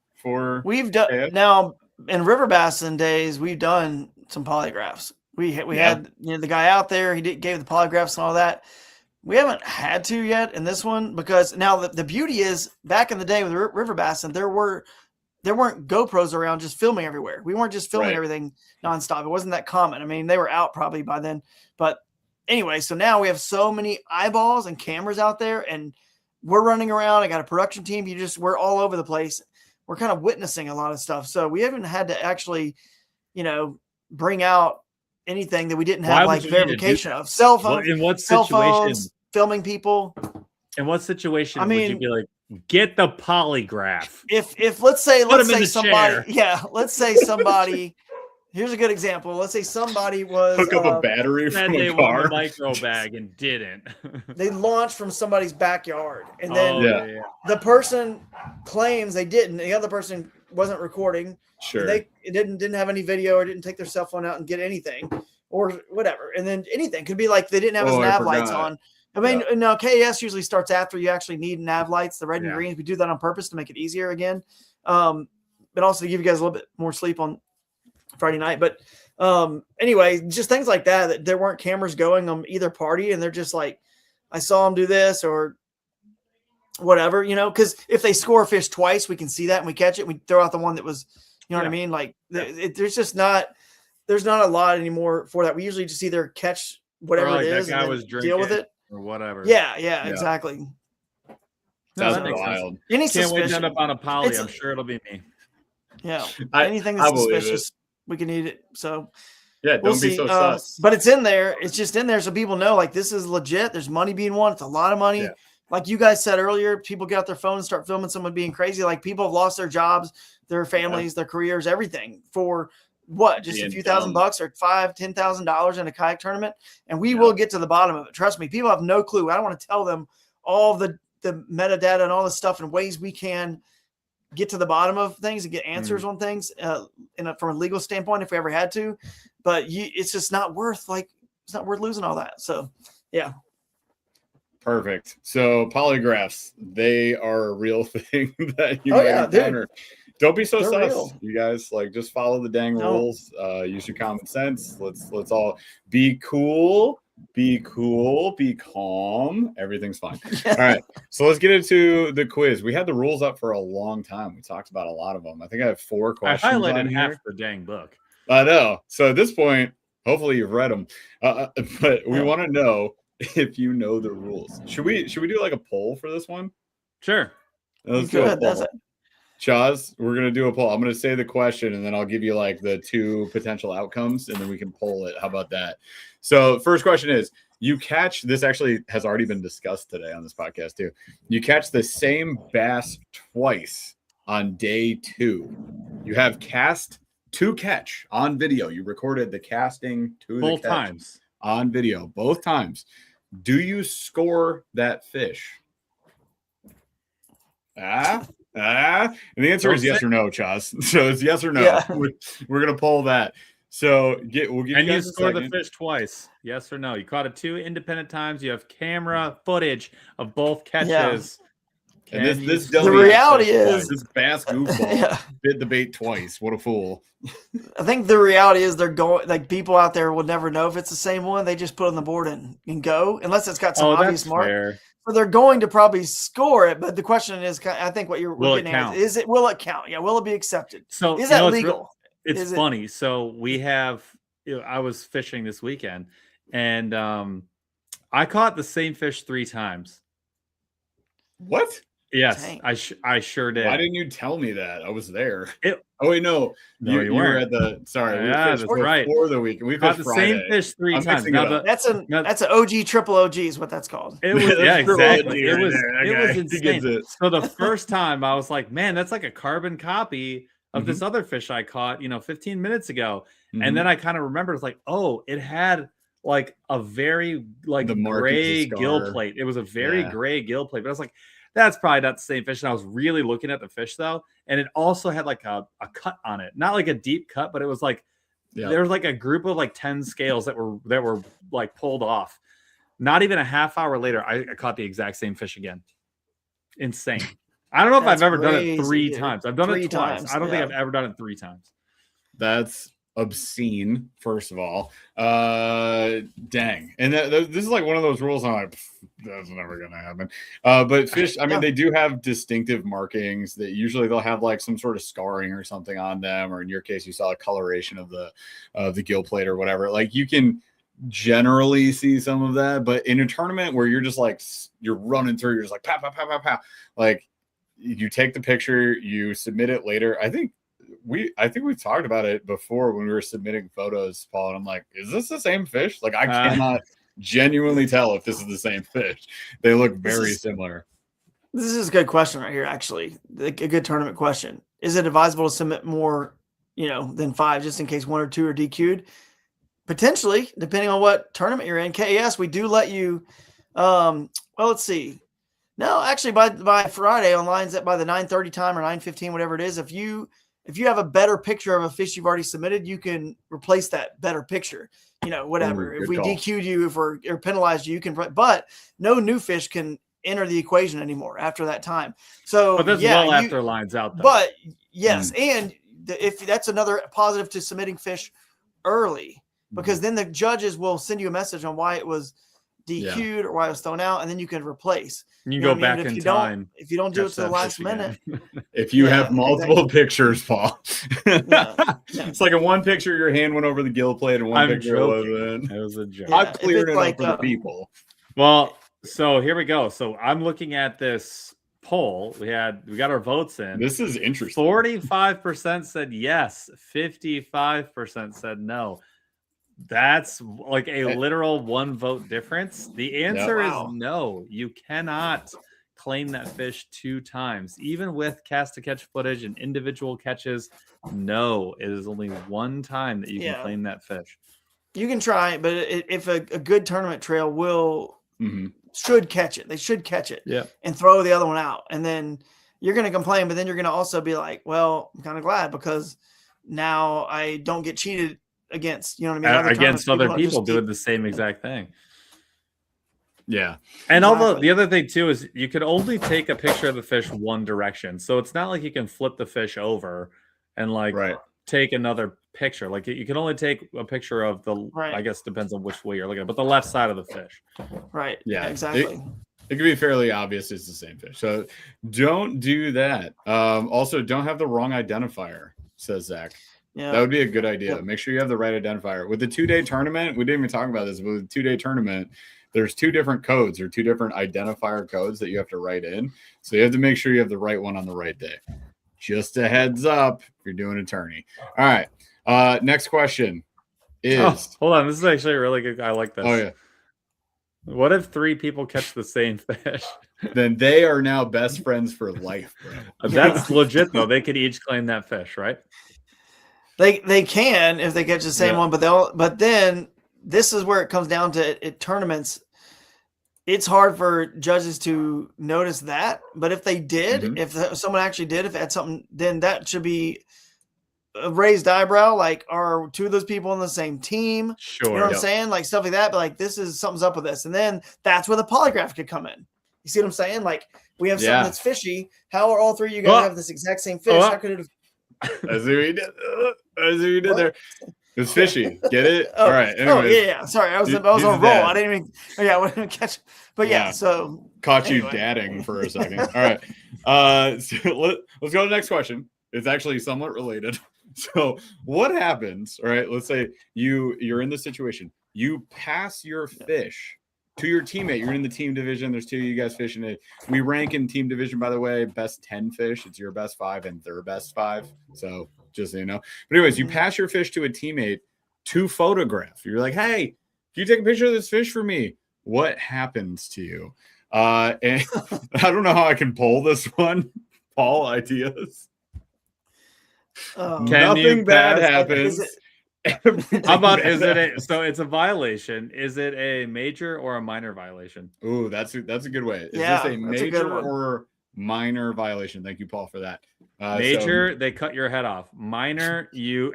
We've done now in river bassin days. We've done some polygraphs. We had the guy out there. He gave the polygraphs and all that. We haven't had to yet in this one because now the beauty is back in the day with river bassin, there weren't GoPros around just filming everywhere. We weren't just filming everything nonstop. It wasn't that common. I mean, they were out probably by then. But anyway, so now we have so many eyeballs and cameras out there, and we're running around. I got a production team. We're all over the place. We're kind of witnessing a lot of stuff. So we haven't had to actually, bring out anything that we didn't have like verification of. Cell phones. In what situation? Filming people. In what situation would you be like, get the polygraph? If let's say somebody, let's say somebody. Here's a good example. Let's say somebody was hook up a battery from a car, a micro bag, and didn't. They launched from somebody's backyard, and then the person claims they didn't. The other person wasn't recording. Sure, they didn't have any video or didn't take their cell phone out and get anything or whatever. And then anything could be like they didn't have his nav lights on. I mean, no, KS usually starts after you actually need nav lights, the red and greens. We do that on purpose to make it easier again, but also to give you guys a little bit more sleep on Friday night. But anyway, just things like that there weren't cameras going on either party, and they're just like, I saw them do this or whatever, because if they score a fish twice, we can see that and we catch it. We throw out the one that was, what I mean? Like there's not a lot anymore for that. We usually just either catch whatever it is and deal with it or whatever. Yeah. Exactly. That's wild. Any Can't wait to end up on a poly. I'm sure it'll be me. Yeah. Anything that's suspicious, we can eat it. So don't be so sus. But it's in there. It's just in there so people know like this is legit. There's money being won. It's a lot of money. Yeah. Like you guys said earlier, people get out their phone and start filming someone being crazy. Like people have lost their jobs, their families, their careers, everything for what? Just a few $1,000 or $5,000, $10,000 in a kayak tournament. And we will get to the bottom of it. Trust me. People have no clue. I don't want to tell them all the metadata and all this stuff and ways we can get to the bottom of things and get answers on things from a legal standpoint if we ever had to. But it's just not worth it's not worth losing all that. So, yeah. Perfect. So polygraphs, they are a real thing that you might encounter. Don't be so sus, real. You guys. Just follow the dang rules. Use your common sense. Let's all be cool. Be calm. Everything's fine. All right. So let's get into the quiz. We had the rules up for a long time. We talked about a lot of them. I think I have 4 questions. I highlighted half the dang book. I know. So at this point, hopefully you've read them. But we want to know if you know the rules. Should we do like a poll for this one? Sure. Let's do a poll. Chaz, we're going to do a poll. I'm going to say the question, and then I'll give you the 2 potential outcomes, and then we can poll it. How about that? So first question is, you catch, this actually has already been discussed today on this podcast too. You catch the same bass twice on day 2. You have cast to catch on video. You recorded the casting to the catch times on video, both times. Do you score that fish? And the answer is yes or no, Chaz. So it's yes or no. Yeah. We're gonna poll that. So we'll give you score the fish twice. Yes or no? You caught it 2 independent times. You have camera footage of both catches. Yeah. And this the reality is this bass goofball bit the bait twice. What a fool. I think the reality is they're going people out there will never know if it's the same one. They just put on the board and go unless it's got some obvious mark. Fair. So they're going to probably score it, but the question is, I think what you're getting at is will it count? Yeah, will it be accepted? So is that legal? It's funny. So we have. I was fishing this weekend, and I caught the same fish 3 times. What? Yes, I sure did. Why didn't you tell me that? I was there. Oh wait, no, you were at the. Sorry, that's right. For the weekend, we caught the same fish 3 times. That's an OG triple OG is what that's called. It was exactly. It was insane. So the first time I was like, man, that's like a carbon copy of this other fish I caught, 15 minutes ago. And then I kind of remembered, it's like, oh, it had like a very gray gill plate. It was a very gray gill plate. But I was like, that's probably not the same fish. And I was really looking at the fish though. And it also had like a cut on it. Not like a deep cut, but it was like there was like a group of like 10 scales that were like pulled off. Not even a half hour later, I caught the exact same fish again. Insane. I don't know if I've ever done it 3 times. I've done it twice. I don't think I've ever done it 3 times. That's obscene, first of all. Dang. And this is like one of those rules I'm like, that's never gonna happen. But fish, I mean, they do have distinctive markings that usually they'll have like some sort of scarring or something on them, or in your case you saw a coloration of the gill plate or whatever. Like you can generally see some of that, but in a tournament where you're just like you're running through, you're just like pow pow pow pow pow, like you take the picture, you submit it later. I think we've talked about it before when we were submitting photos, Paul, and I'm like, is this the same fish? Like I cannot genuinely tell if this is the same fish. They look very similar. This is a good question right here, actually. A good tournament question. Is it advisable to submit more, than 5 just in case 1 or 2 are DQ'd? Potentially, depending on what tournament you're in. KAS, we do let you let's see. No, actually by Friday on lines by the 9:30 time or 9:15, whatever it is, if you have a better picture of a fish you've already submitted, you can replace that better picture. Whatever. If we DQ'd you or penalized you, can. But no new fish can enter the equation anymore after that time. So, but that's after lines out. Though. But yes, and if that's another positive to submitting fish early, because then the judges will send you a message on why it was DQ'd or why it was thrown out, and then you can replace. You go back in time. If you don't do it to the last minute. If you have multiple pictures, Paul. It's like in one picture your hand went over the gill plate and one picture wasn't. It was a joke. I've cleared it up for the people. Well, so here we go. So I'm looking at this poll. We got our votes in. This is interesting. 45% said yes, 55% said no. That's like a literal 1 vote difference. The answer is no. You cannot claim that fish 2 times, even with cast to catch footage and individual catches. No, it is only 1 time that you can claim that fish. You can try, but if a good tournament trail should catch it, they should catch it and throw the other one out. And then you're going to complain, but then you're going to also be like, well, I'm kind of glad because now I don't get cheated against, you know what I mean? Against other people doing the same exact thing. Yeah. And although the other thing too is you could only take a picture of the fish one direction. So it's not like you can flip the fish over and take another picture. Like you can only take a picture of I guess depends on which way you're looking at, but the left side of the fish. Right. Yeah, exactly. It can be fairly obvious it's the same fish. So don't do that. Also don't have the wrong identifier, says Zach. Yeah, that would be a good idea. Make sure you have the right identifier. With the 2-day tournament, we didn't even talk about this, but with the 2-day tournament, there's 2 different codes or 2 different identifier codes that you have to write in. So you have to make sure you have the right one on the right day. Just a heads up if you're doing a tourney. All right. Next question is... hold on. This is actually really good. I like this. Oh, yeah. What if 3 people catch the same fish? Then they are now best friends for life, bro. That's legit, though. They could each claim that fish, right? They can if they catch the same one, but then this is where it comes down to at tournaments. It's hard for judges to notice that, but if they did, if someone actually did, if it had something, then that should be a raised eyebrow. Like, are 2 of those people on the same team? Sure, you know what I'm saying? Like stuff like that. But like, something's up with this, and then that's where the polygraph could come in. You see what I'm saying? Like, we have something that's fishy. How are all 3 of you guys have this exact same fish? How could it have? That's what we did. That's what we did there. It's fishy. Get it? All right. Anyways. Sorry, I was on a roll. Dad. I didn't even. I didn't catch. But so caught you dadding for a second. All right. So let's go to the next question. It's actually somewhat related. So what happens? All right. Let's say you're in this situation. You pass your fish to your teammate. You're in the team division. There's 2 of you guys fishing it. We rank in team division, by the way, best 10 fish. It's your best 5 and their best 5. So just so you know. But anyways, you pass your fish to a teammate to photograph. You're like, hey, can you take a picture of this fish for me? What happens to you? And I don't know how I can pull this one. Paul, ideas. Nothing bad happens. How about so it's a violation? Is it a major or a minor violation? Ooh, that's a good way. Is this a major or minor violation. Thank you, Paul, for that. Major, they cut your head off. Minor, you.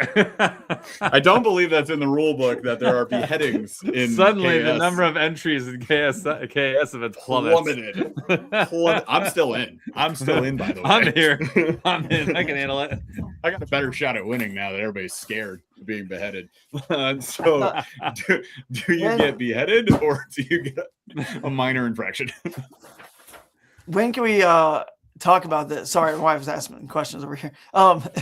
I don't believe that's in the rule book that there are beheadings in Suddenly KS. the number of entries in KS events plummeted. I'm still in. I'm still in, by the way. I'm here. I'm in. I can handle it. I got a better shot at winning now that everybody's scared of being beheaded. So do you get beheaded or do you get a minor infraction? When can we talk about this? Sorry, my wife's asking questions over here. But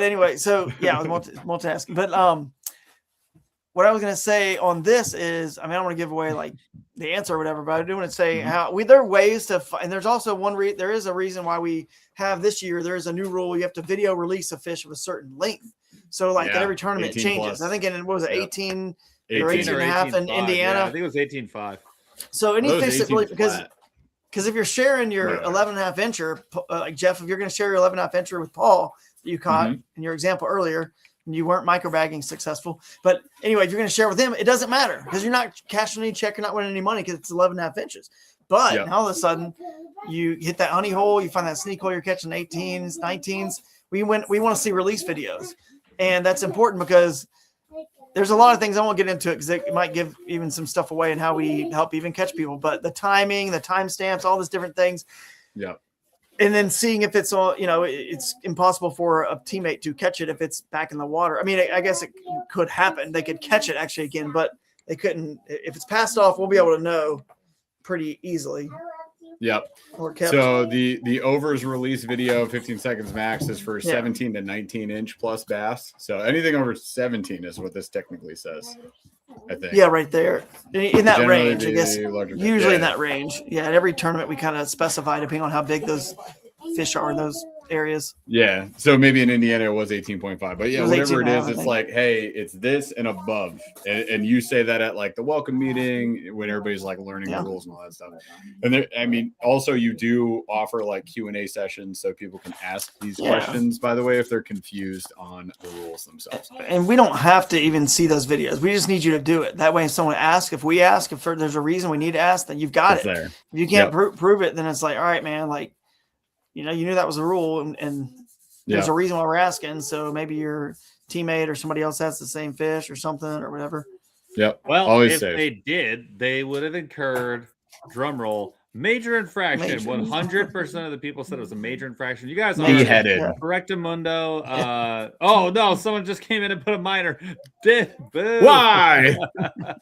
anyway, so yeah, I was multitasking. But what I was gonna say on this is, I mean, I don't want to give away like the answer or whatever, but I do want to say how there are ways to, and there's also there is a reason why we have this year. There is a new rule: you have to video release a fish of a certain length. So like at every tournament it changes. Plus. I think what was it, 18 or 18 and a half in Indiana? Yeah, I think it was 18.5. So any fish that really, because if you're sharing your 11.5 incher, like Jeff, if you're going to share your 11.5 incher with Paul that you caught in your example earlier, and you weren't microbagging successful, but anyway, if you're going to share with him, it doesn't matter because you're not cashing any check, you're not winning any money because it's 11.5 inches. But now all of a sudden, you hit that honey hole, you find that sneak hole, you're catching 18s, 19s. We want to see release videos, and that's important because there's a lot of things I won't get into it because it might give even some stuff away and how we help even catch people. But the timing, the timestamps, all these different things. Yeah. And then seeing if it's all, it's impossible for a teammate to catch it if it's back in the water. I mean, I guess it could happen. They could catch it actually again, but they couldn't. If it's passed off, we'll be able to know pretty easily. Yep. So the overs release video 15 seconds max is for 17 to 19 inch plus bass. So anything over 17 is what this technically says, I think. Yeah, right there. In that range, I guess. Usually in that range. Yeah, at every tournament we kind of specify depending on how big those fish are in those areas. Yeah. So maybe in Indiana it was 18.5. But yeah, whatever it is, it's like, hey, it's this and above. And you say that at like the welcome meeting when everybody's like learning the rules and all that stuff. And there, I mean, also you do offer like Q&A sessions so people can ask these questions, by the way, if they're confused on the rules themselves. And we don't have to even see those videos. We just need you to do it. That way if someone asks, if there's a reason we need to ask, then you've got it. There. If you can't prove it, then it's like, all right, man, like, you knew that was a rule and there's a reason why we're asking. So maybe your teammate or somebody else has the same fish or something or whatever. Yep. Well, always if they did, they would have incurred, drum roll, major infraction. 100% of the people said it was a major infraction. You guys are beheaded. Correctamundo. Oh no, someone just came in and put a minor. Boo. Why?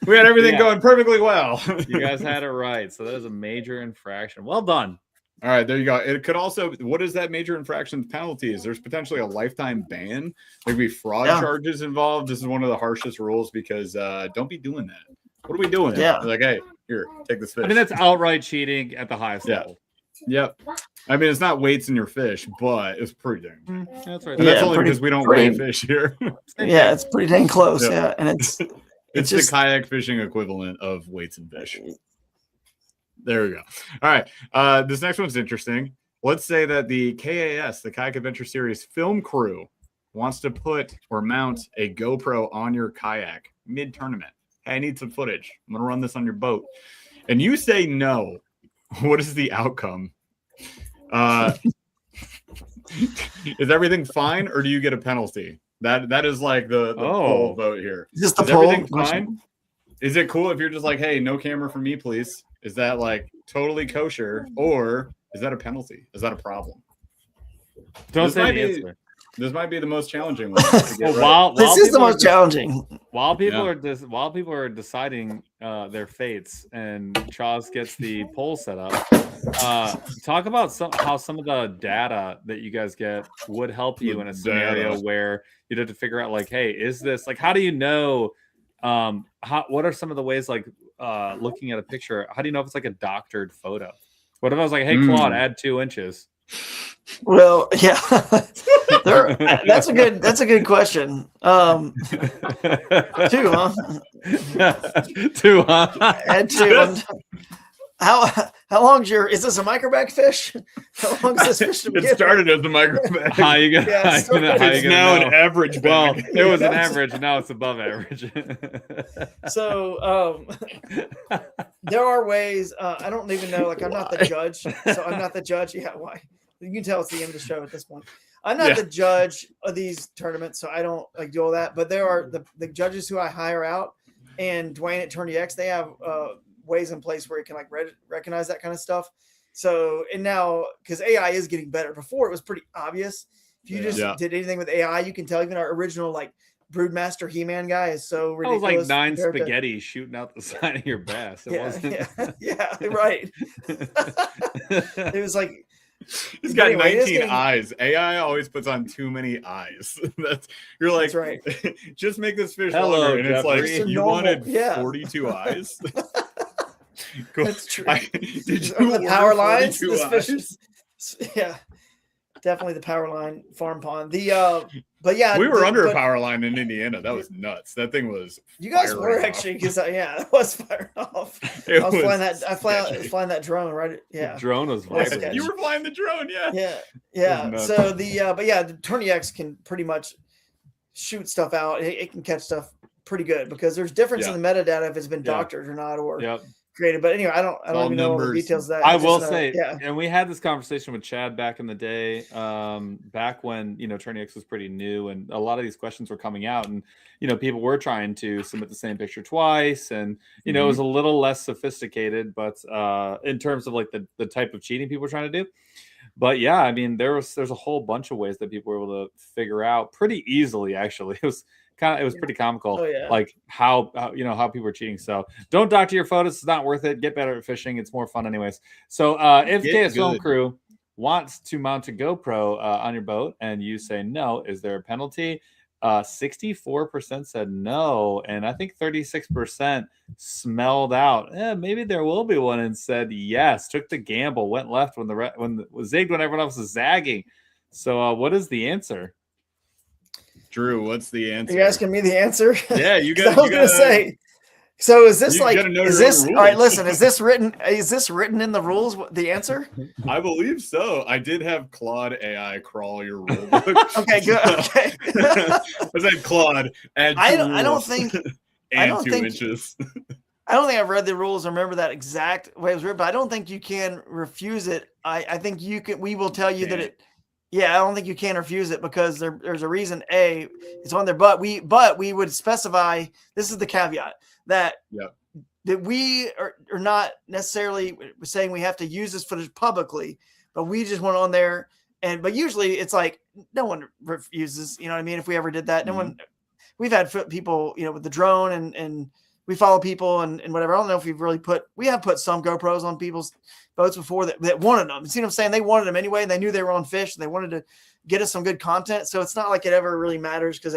We had everything going perfectly well. You guys had it right. So that was a major infraction. Well done. All right, there you go. It could also, what is that major infraction penalties? There's potentially a lifetime ban. There could be fraud charges involved. This is one of the harshest rules because don't be doing that. What are we doing? Yeah. Like, hey, here, take this fish. I mean, that's outright cheating at the highest level. Yep. I mean, it's not weights in your fish, but it's pretty dang. That's right. And that's only because we don't weigh fish here. Yeah, it's pretty dang close. Yeah. And it's just the kayak fishing equivalent of weights and fish. There we go. All right. This next one's interesting. Let's say that the KAS, the Kayak Adventure Series film crew, wants to put or mount a GoPro on your kayak mid-tournament. Hey, I need some footage. I'm going to run this on your boat. And you say no. What is the outcome? Is everything fine or do you get a penalty? That is like the poll vote here. Is everything fine? Is it cool if you're just like, hey, no camera for me, please? Is that like totally kosher, or is that a penalty? Is that a problem? Don't say the answer. This might be the most challenging one. This is the most challenging. While people are deciding their fates, and Chaz gets the poll set up. Talk about how some of the data that you guys get would help you in a scenario where you'd have to figure out, like, hey, is this like? How do you know? What are some of the ways, like looking at a picture? How do you know if it's like a doctored photo? What if I was like, hey, Claude, add 2 inches? Well, yeah, that's a good question. 2, huh? 2, huh? Add 2. How long's is this a microbag fish? How long is this fish? It started as a microbag. How you gonna? Yeah, it's now an average bag. Well, it was an average, and now it's above average. So there are ways. I don't even know. Like I'm not the judge, so I'm not the judge. Yeah, why? You can tell it's the end of the show at this point. I'm not the judge of these tournaments, so I don't like do all that. But there are the judges who I hire out, and Dwayne at Tourney X, they have ways in place where it can like recognize that kind of stuff. So, and now because AI is getting better, before it was pretty obvious. If you just did anything with AI, you can tell. Even our original like Broodmaster He-Man guy is so ridiculous. It was like 9 spaghetti shooting out the side of your bass. It wasn't. Yeah, right. It was like he's got 19 eyes. AI always puts on too many eyes. You're like, that's right. Just make this fish longer, and it's like you wanted 42 eyes. Cool. That's true. Did you the power lines? This fish is, definitely the power line farm pond. But yeah, we were under a power line in Indiana. That was nuts. That thing was. You guys were actually because it was firing off. I was flying that. I was flying that drone, right? Yeah, the drone was vibrating. You were flying the drone, yeah. So the Tourney X can pretty much shoot stuff out. It can catch stuff pretty good because there's difference in the metadata if it's been doctored or not or created. But anyway, I don't even know all the details of that. I will say, and we had this conversation with Chad back in the day, back when Tourney X was pretty new, and a lot of these questions were coming out, and people were trying to submit the same picture twice, and it was a little less sophisticated, but in terms of like the type of cheating people were trying to do. But yeah, I mean, there's a whole bunch of ways that people were able to figure out pretty easily. Actually, it was pretty comical, like how people are cheating. So don't doctor your photos; it's not worth it. Get better at fishing; it's more fun, anyways. So if KS Film Crew wants to mount a GoPro on your boat and you say no, is there a penalty? 64% said no, and I think 36% smelled out. Maybe there will be one, and said yes. Took the gamble, went left when zigged when everyone else was zagging. So what is the answer? Drew, what's the answer? Are you asking me the answer? Yeah, you got. I was going to say. So is this like? Is this all right? Listen, is this written? Is this written in the rules? The answer? I believe so. I did have Claude AI crawl your rulebook. Okay, good. Okay. I said Claude. I don't think. I don't think 2 inches. I don't think I've read the rules or remember that exact way it was written, but I don't think you can refuse it. I think you can. We will tell you that it. Yeah, I don't think you can refuse it because there's a reason. It's on there, but we would specify. This is the caveat that we are not necessarily saying we have to use this footage publicly, but we just went on there but usually it's like no one refuses. You know what I mean? If we ever did that, no one. We've had people, with the drone and we follow people and whatever. I don't know if we have put some GoPros on people's boats before that wanted them. You see what I'm saying? They wanted them anyway, and they knew they were on fish. And they wanted to get us some good content. So it's not like it ever really matters because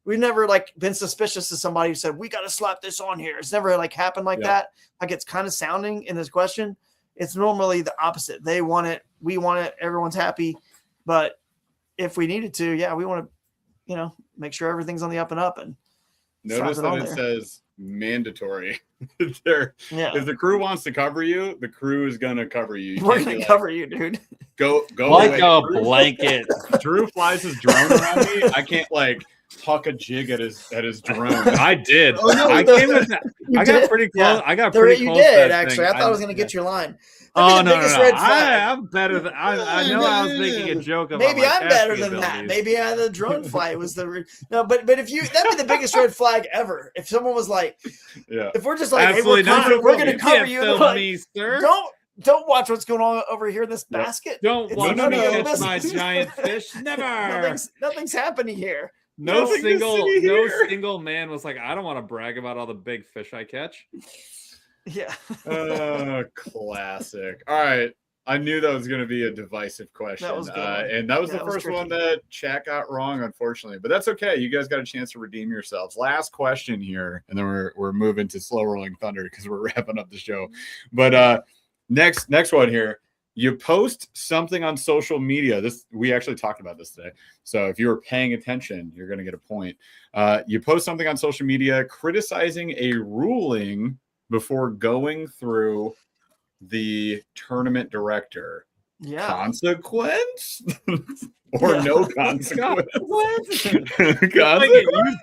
we've never like been suspicious of somebody who said, we got to slap this on here. It's never like happened like that. Like it's kind of sounding in this question. It's normally the opposite. They want it. We want it. Everyone's happy. But if we needed to, we want to, make sure everything's on the up and up and notice that it says mandatory. If the crew wants to cover you, the crew is gonna cover you. We're gonna cover you, dude. Go like away. A blanket. Drew flies his drone around me. I can't like huck a jig at his drone. I did. Oh, no, I came with that. I got pretty close. I got pretty close. You did actually. I thought I was gonna get your line. Oh no! I'm better than I know. I was making a joke about maybe I'm better than that. Maybe the drone flight was but if you that'd be the biggest red flag ever. If someone was like, if we're just like, hey, we're going to cover you, me, sir. Don't watch what's going on over here in this basket. Don't watch me catch my giant fish. Never. Nothing's happening here. No single man was like, I don't want to brag about all the big fish I catch. Yeah. Classic. All right. I knew that was going to be a divisive question. And that was the first one that chat got wrong, unfortunately. But that's okay. You guys got a chance to redeem yourselves. Last question here, and then we're moving to slow rolling thunder because we're wrapping up the show. But next one here. You post something on social media. We actually talked about this today. So if you were paying attention, you're going to get a point. You post something on social media criticizing a ruling before going through the tournament director. Yeah. Consequence or no consequence? You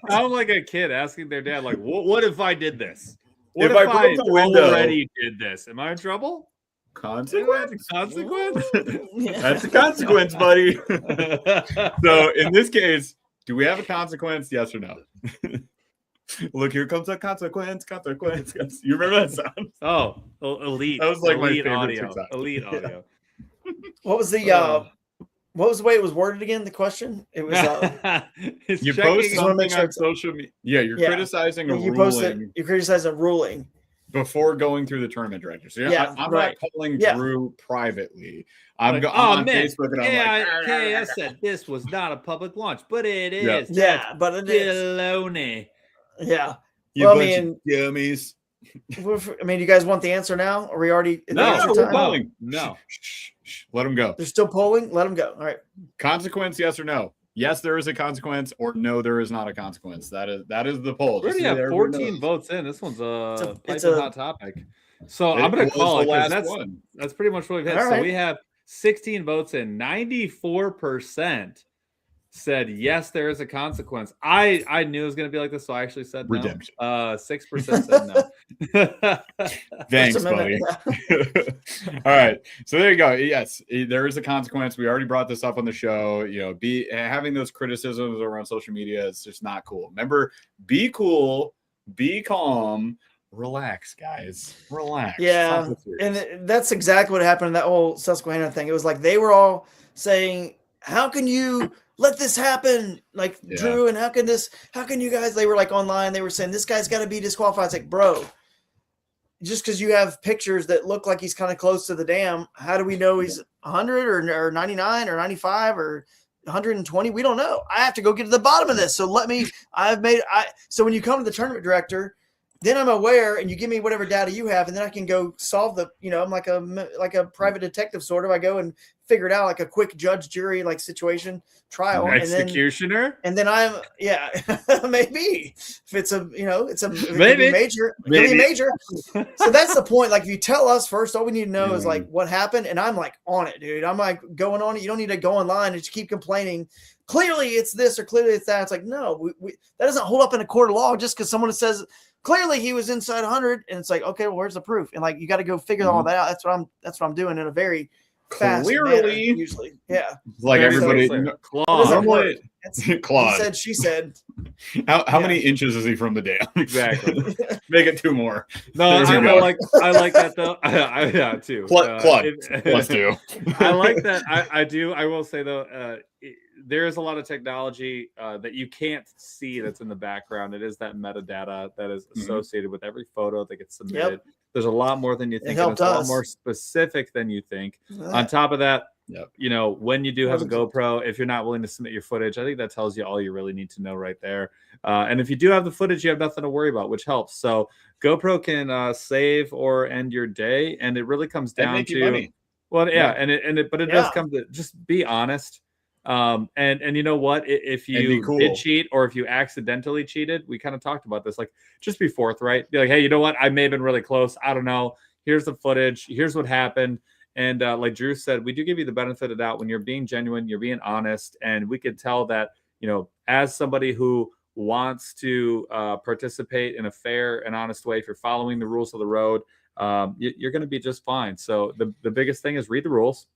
sound like a kid asking their dad, like, what if I did this? What if I broke the window? Already did this? Am I in trouble? Consequence? Consequence? That's a consequence, buddy. So in this case, do we have a consequence? Yes or no? Look, here comes a consequence. You remember that sound? Oh, elite. That was like elite my favorite audio. TikTok. Elite audio. What was the what was the way it was worded again? The question? It was you post something on social media. Yeah, you're criticizing a ruling. You're criticizing a ruling before going through the tournament director. So I'm not calling Drew privately. I'm on Facebook and I'm like, KS said this was not a public launch, but it is. Yeah, but it is. Baloney. Yeah. You bunch of dummies. I mean, you guys want the answer now? Are we already in the answer we're time? polling. No. Shh. Let them go. They're still polling? Let them go. All right. Consequence, yes or no? Yes, there is a consequence, or no, there is not a consequence. That is the poll. We already have 14 votes in. This one's a hot topic. So I'm going to call it. That's pretty much what we've had. So we have 16 votes in. 94% said yes, there is a consequence. I knew it was going to be like this, so I actually said no. Redemption. 6% said no. Thanks, buddy. All right, so there you go. Yes, there is a consequence. We already brought this up on the show. Having those criticisms around social media is just not cool. Remember, be cool, be calm. Relax, guys. Relax. Yeah, and that's exactly what happened in that whole Susquehanna thing. It was like they were all saying, "How can you let this happen?" Like Drew, and how can you guys? They were like online. They were saying this guy's got to be disqualified. It's like, bro, just because you have pictures that look like he's kind of close to the dam, how do we know he's 100 or 99 or 95 or 120? We don't know. I have to go get to the bottom of this. So so when you come to the tournament director, then I'm aware, and you give me whatever data you have, and then I can go solve I'm like a private detective sort of. I go and figure it out, like a quick judge jury like situation trial. Executioner. And then I'm maybe if it's maybe major. So that's the point. Like if you tell us first, all we need to know is like what happened, and I'm like on it, dude. I'm like going on it. You don't need to go online and just keep complaining. Clearly it's this or clearly it's that. It's like no, that doesn't hold up in a court of law just because someone says clearly he was inside 100, and it's like, okay, well, where's the proof? And like you got to go figure all that out. That's what I'm doing in a very fast manner, usually. Yeah. Like everybody Claude. Claude. He said, she said. How many inches is he from the dam? Exactly. Make it 2 more. No, I like that though. Yeah, too. Claude. Plus 2. I like that. I do. I will say though, there is a lot of technology that you can't see that's in the background. It is that metadata that is associated with every photo that gets submitted. Yep. There's a lot more than you think. It's a lot more specific than you think. On top of that, when you do have a GoPro, if you're not willing to submit your footage, I think that tells you all you really need to know right there. And if you do have the footage, you have nothing to worry about, which helps. So GoPro can save or end your day, and it really comes down to money. Well, but it does come to just be honest. And you know what? If you did cheat or if you accidentally cheated, we kind of talked about this. Like, just be forthright. Be like, hey, you know what? I may have been really close. I don't know. Here's the footage. Here's what happened. And like Drew said, we do give you the benefit of the doubt when you're being genuine, you're being honest, and we could tell that as somebody who wants to participate in a fair and honest way, if you're following the rules of the road, you're going to be just fine. So the biggest thing is read the rules,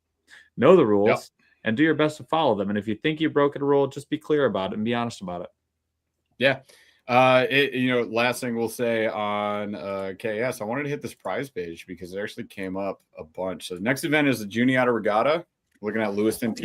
know the rules. Yep. And do your best to follow them. And if you think you've broken a rule, just be clear about it and be honest about it. Yeah. Last thing we'll say on KS, I wanted to hit this prize page because it actually came up a bunch. So the next event is the Juniata Regatta, looking at Lewiston, PA.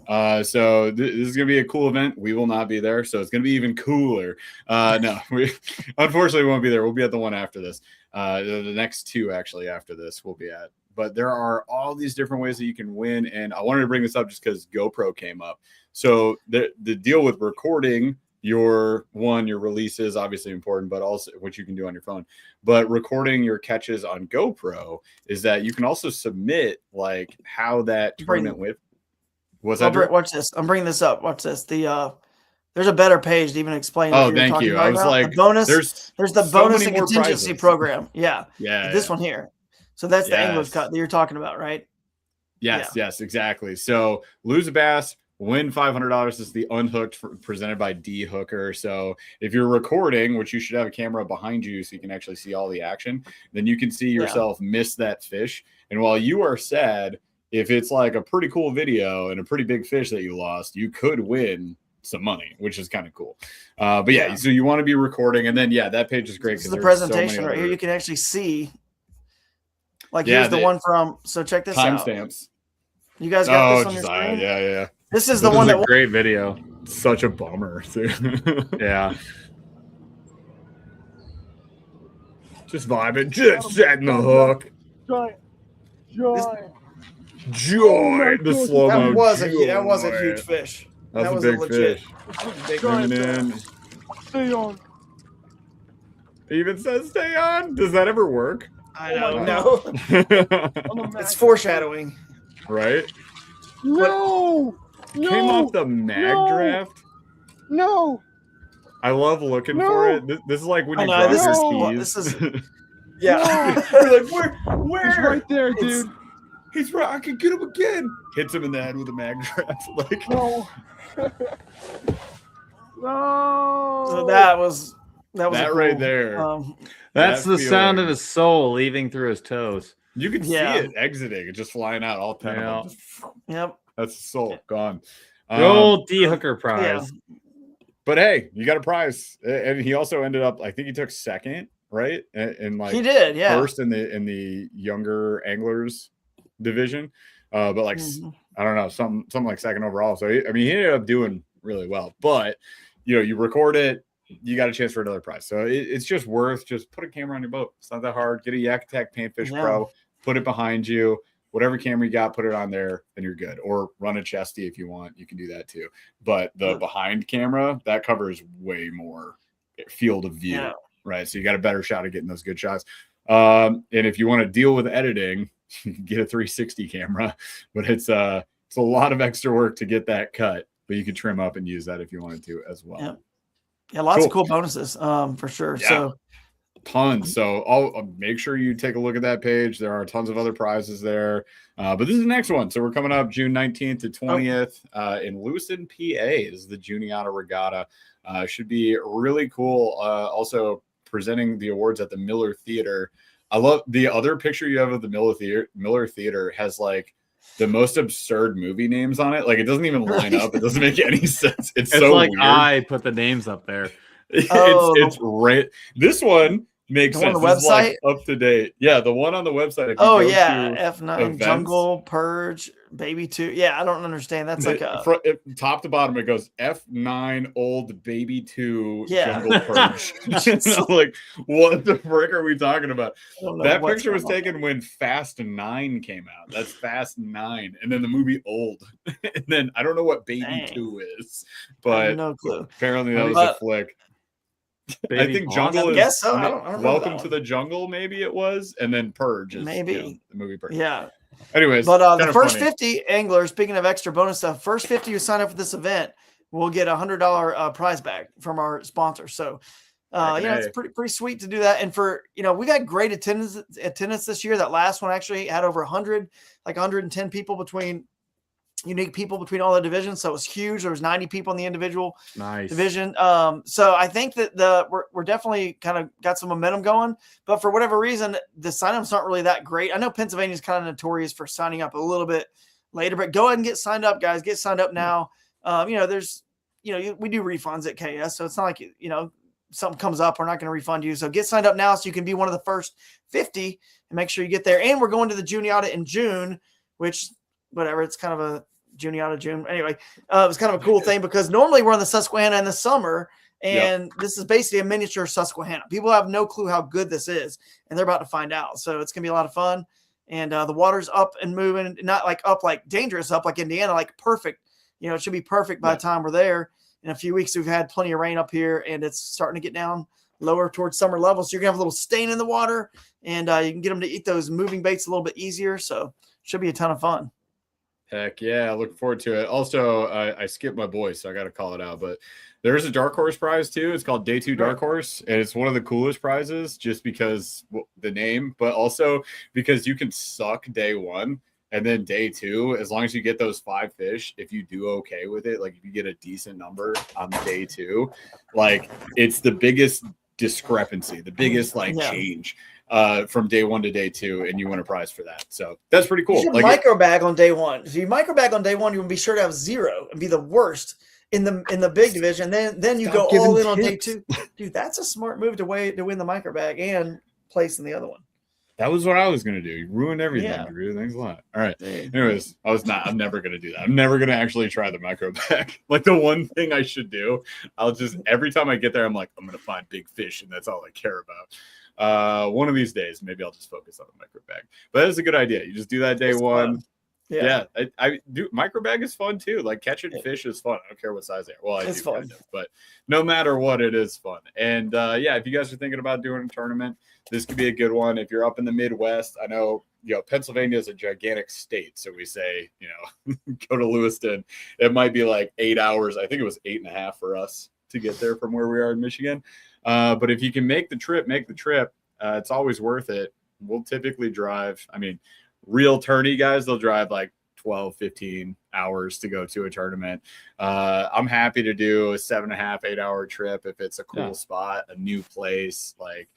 Yeah. So this is going to be a cool event. We will not be there, so it's going to be even cooler. No, we unfortunately won't be there. We'll be at the one after this. The next 2 actually after this we'll be at. But there are all these different ways that you can win. And I wanted to bring this up just because GoPro came up. So the deal with recording your release is obviously important, but also what you can do on your phone. But recording your catches on GoPro is that you can also submit like how that tournament went. What's that? Watch this. I'm bringing this up. Watch this. There's a better page to even explain. Oh, thank you. I was like, the bonus. There's the so bonus and contingency program. Yeah. Yeah. This one here. So that's the angler's cut that you're talking about, right? Yes, exactly. So lose a bass, win $500. This is the Unhooked presented by D Hooker. So if you're recording, which you should have a camera behind you so you can actually see all the action, then you can see yourself miss that fish. And while you are sad, if it's like a pretty cool video and a pretty big fish that you lost, you could win some money, which is kind of cool. But so you want to be recording, and then that page is great. This is the presentation right here. You can actually see. Like here's the one from. So check this out. Timestamps. You guys got this on your screen? Yeah. This is the one that great video. Such a bummer, too. Yeah. Just vibing, just setting the hook. Joy. The slow mo. That was a huge fish. That was a big fish. Coming in. Stay on. It even says stay on. Does that ever work? I don't know. It's foreshadowing. Right? No. Came off the mag draft? No. I love looking for it. This is like when you drop your keys. This is yeah. You're like, where? He's right there, dude. He's right. I can get him again. Hits him in the head with a mag draft. Like no. No. So that was that right there. That's the sound of his soul leaving through his toes. You can see it exiting, just flying out all 10 of them. Yep. That's the soul gone. The old D Hooker prize. Yeah. But hey, you got a prize. And he also ended up, I think he took second, right? And like he did, first in the younger anglers division. But like I don't know, something like second overall. So he ended up doing really well. But you record it, you got a chance for another prize. So it's just worth just put a camera on your boat. It's not that hard. Get a Yak Attack Panfish Pro, put it behind you. Whatever camera you got, put it on there, and you're good. Or run a chesty if you want. You can do that too. But the behind camera, that covers way more field of view, right? So you got a better shot at getting those good shots. And if you want to deal with editing, get a 360 camera. But it's a lot of extra work to get that cut. But you can trim up and use that if you wanted to as well. Yeah, lots of cool bonuses for sure. Yeah. So tons. So I'll make sure you take a look at that page. There are tons of other prizes there. But this is the next one. So we're coming up June 19th to 20th in Lewiston, PA. This is the Juniata Regatta. Should be really cool. Also presenting the awards at the Miller Theater. I love the other picture you have of the Miller Theater has like the most absurd movie names on it. Like it doesn't even line up. It doesn't make any sense. It's so like weird. I put the names up there. It's right. This one makes sense. On the website, like up to date. Yeah, the one on the website. F9 events, Jungle Purge Baby 2. Yeah, I don't understand. That's like top to bottom. It goes F9 Old Baby 2 Jungle Purge. Like, what the frick are we talking about? That picture was taken when Fast 9 came out. That's Fast 9, and then the movie Old, and then I don't know what Baby 2 is, but no clue. Apparently that was a flick. Baby I think Jungle I guess so. I don't Welcome to the Jungle, maybe it was, and then Purge is the movie Purge. Yeah. Anyways, but the first 50 anglers, speaking of extra bonus stuff, first 50 who sign up for this event will get $100 prize bag from our sponsor. So, it's pretty sweet to do that. And for we got great attendance this year. That last one actually had over 110 people between. Unique people between all the divisions, so it was huge. There was 90 people in the individual division. So I think that we're definitely kind of got some momentum going, but for whatever reason, the signups aren't really that great. I know Pennsylvania is kind of notorious for signing up a little bit later, but go ahead and get signed up, guys. Get signed up now. We do refunds at KS, so it's not like something comes up, we're not going to refund you. So get signed up now so you can be one of the first 50 and make sure you get there. And we're going to the Juniata in June, which whatever, it's kind of a Juniata June. Anyway, it was kind of a cool thing because normally we're on the Susquehanna in the summer, and this is basically a miniature Susquehanna. People have no clue how good this is, and they're about to find out. So it's going to be a lot of fun. And the water's up and moving, not like up like dangerous, up like Indiana, like perfect. It should be perfect by the time we're there. In a few weeks, we've had plenty of rain up here, and it's starting to get down lower towards summer levels. So you're going to have a little stain in the water, and you can get them to eat those moving baits a little bit easier. So it should be a ton of fun. Heck yeah, looking forward to it. Also, I skipped my boy, so I got to call it out. But there's a dark horse prize too. It's called Day 2 Dark Horse, and it's one of the coolest prizes just because the name, but also because you can suck day 1. And then day 2, as long as you get those 5 fish, if you do okay with it, like if you get a decent number on day 2, like it's the biggest discrepancy, the biggest change from day 1 to day 2, and you win a prize for that. So that's pretty cool. You should micro bag on day 1. If you micro bag on day 1, you will be sure to have 0 and be the worst in the big division. Then you go all in on day 2. Dude, that's a smart move to win the micro bag and place in the other one. That was what I was going to do. You ruined everything, Drew. Thanks a lot. All right. Anyways, I'm never going to do that. I'm never going to actually try the micro bag. Like the one thing I should do, every time I get there, I'm like, I'm going to find big fish, and that's all I care about. One of these days, maybe I'll just focus on the micro bag. But that is a good idea. You just do that day 1. Fun. Yeah, I do. Micro bag is fun too. Like catching fish is fun. I don't care what size they are. Well, it's fun, kind of, but no matter what, it is fun. And if you guys are thinking about doing a tournament, this could be a good one. If you're up in the Midwest, I know Pennsylvania is a gigantic state, so we say go to Lewiston. It might be like 8 hours. I think it was 8.5 for us to get there from where we are in Michigan. But if you can make the trip. It's always worth it. We'll typically drive. I mean, real tourney guys, they'll drive like 12, 15 hours to go to a tournament. I'm happy to do a 7.5, 8 hour trip if it's a cool spot, a new place. Like,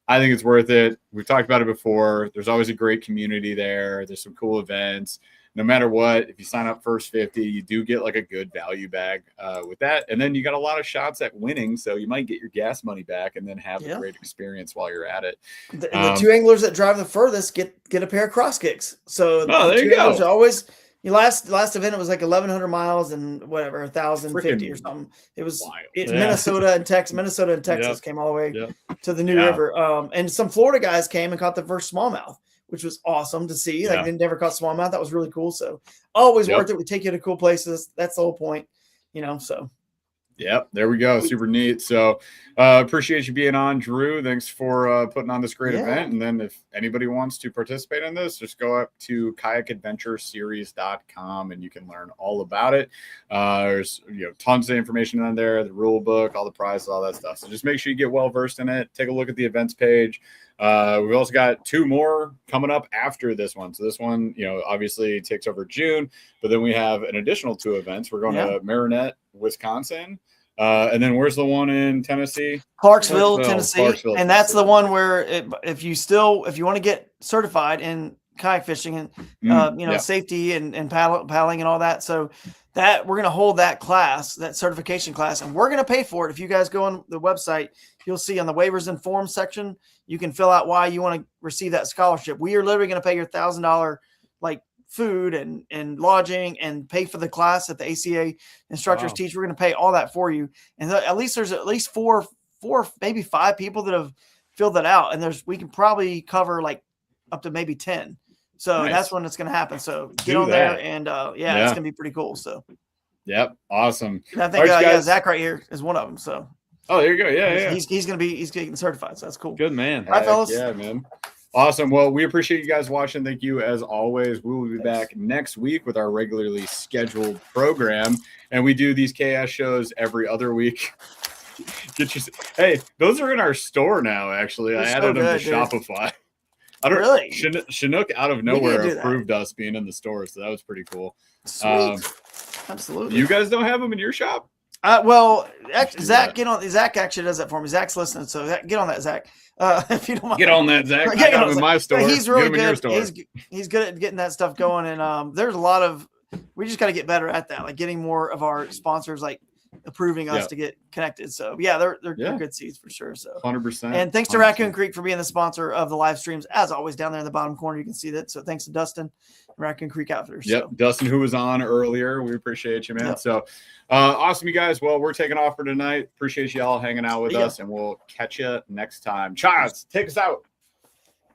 I think it's worth it. We've talked about it before. There's always a great community there. There's some cool events. No matter what, if you sign up first 50, you do get like a good value bag with that. And then you got a lot of shots at winning. So you might get your gas money back and then have a great experience while you're at it. The 2 anglers that drive the furthest get a pair of cross kicks. So there you go. Always, last event, it was like 1,100 miles and whatever, 1,050 or something. It was Minnesota and Texas came all the way to the New River. And some Florida guys came and caught the first smallmouth, which was awesome to see. Like they never caught smallmouth. That was really cool. So always worth it. We take you to cool places. That's the whole point, so. Yep. There we go. Super neat. So appreciate you being on, Drew. Thanks for putting on this great event. And then if anybody wants to participate in this, just go up to kayakadventureseries.com and you can learn all about it. There's tons of information on there, the rule book, all the prizes, all that stuff. So just make sure you get well versed in it. Take a look at the events page. We've also got 2 more coming up after this one. So this one, obviously takes over June, but then we have an additional 2 events. We're going to Marinette, Wisconsin. And then where's the one in Tennessee? Clarksville, Tennessee. And that's the one where if you want to get certified in kayak fishing and, safety and paddling and all that. So that we're going to hold that class, that certification class, and we're going to pay for it. If you guys go on the website, you'll see on the waivers and forms section, you can fill out why you want to receive that scholarship. We are literally going to pay your $1,000 food and lodging and pay for the class that the ACA instructors teach. We're going to pay all that for you. And there's at least four, maybe 5 people that have filled that out. And we can probably cover like up to maybe 10. So that's when it's going to happen. So get on there and it's going to be pretty cool. So. Yep. Awesome. And I think, Zach right here is one of them. So. Oh, there you go. Yeah. He's getting certified. So that's cool. Good, man. All right, fellas. Yeah, man. Awesome. Well, we appreciate you guys watching. Thank you as always. We will be back next week with our regularly scheduled program. And we do these KS shows every other week. Hey, those are in our store now, actually. I added them to Shopify. Really? Chinook out of nowhere approved us being in the store, so that was pretty cool. Sweet. Absolutely. You guys don't have them in your shop? Zach actually does that for me. Zach's listening, so get on that, Zach. If you don't mind. Get on that, Zach. I got him in my store. He's really good. He's good at getting that stuff going, and there's a lot of. We just got to get better at that, like getting more of our sponsors approving us to get connected. So they're good seeds for sure. So 100%. And thanks to Raccoon Creek for being the sponsor of the live streams. As always, down there in the bottom corner, you can see that. So thanks to Dustin, Raccoon Creek Outfitters. Yep. So. Dustin, who was on earlier. We appreciate you, man. Yep. So awesome, you guys. Well, we're taking off for tonight. Appreciate you all hanging out with us, and we'll catch you next time. Charles, take us out.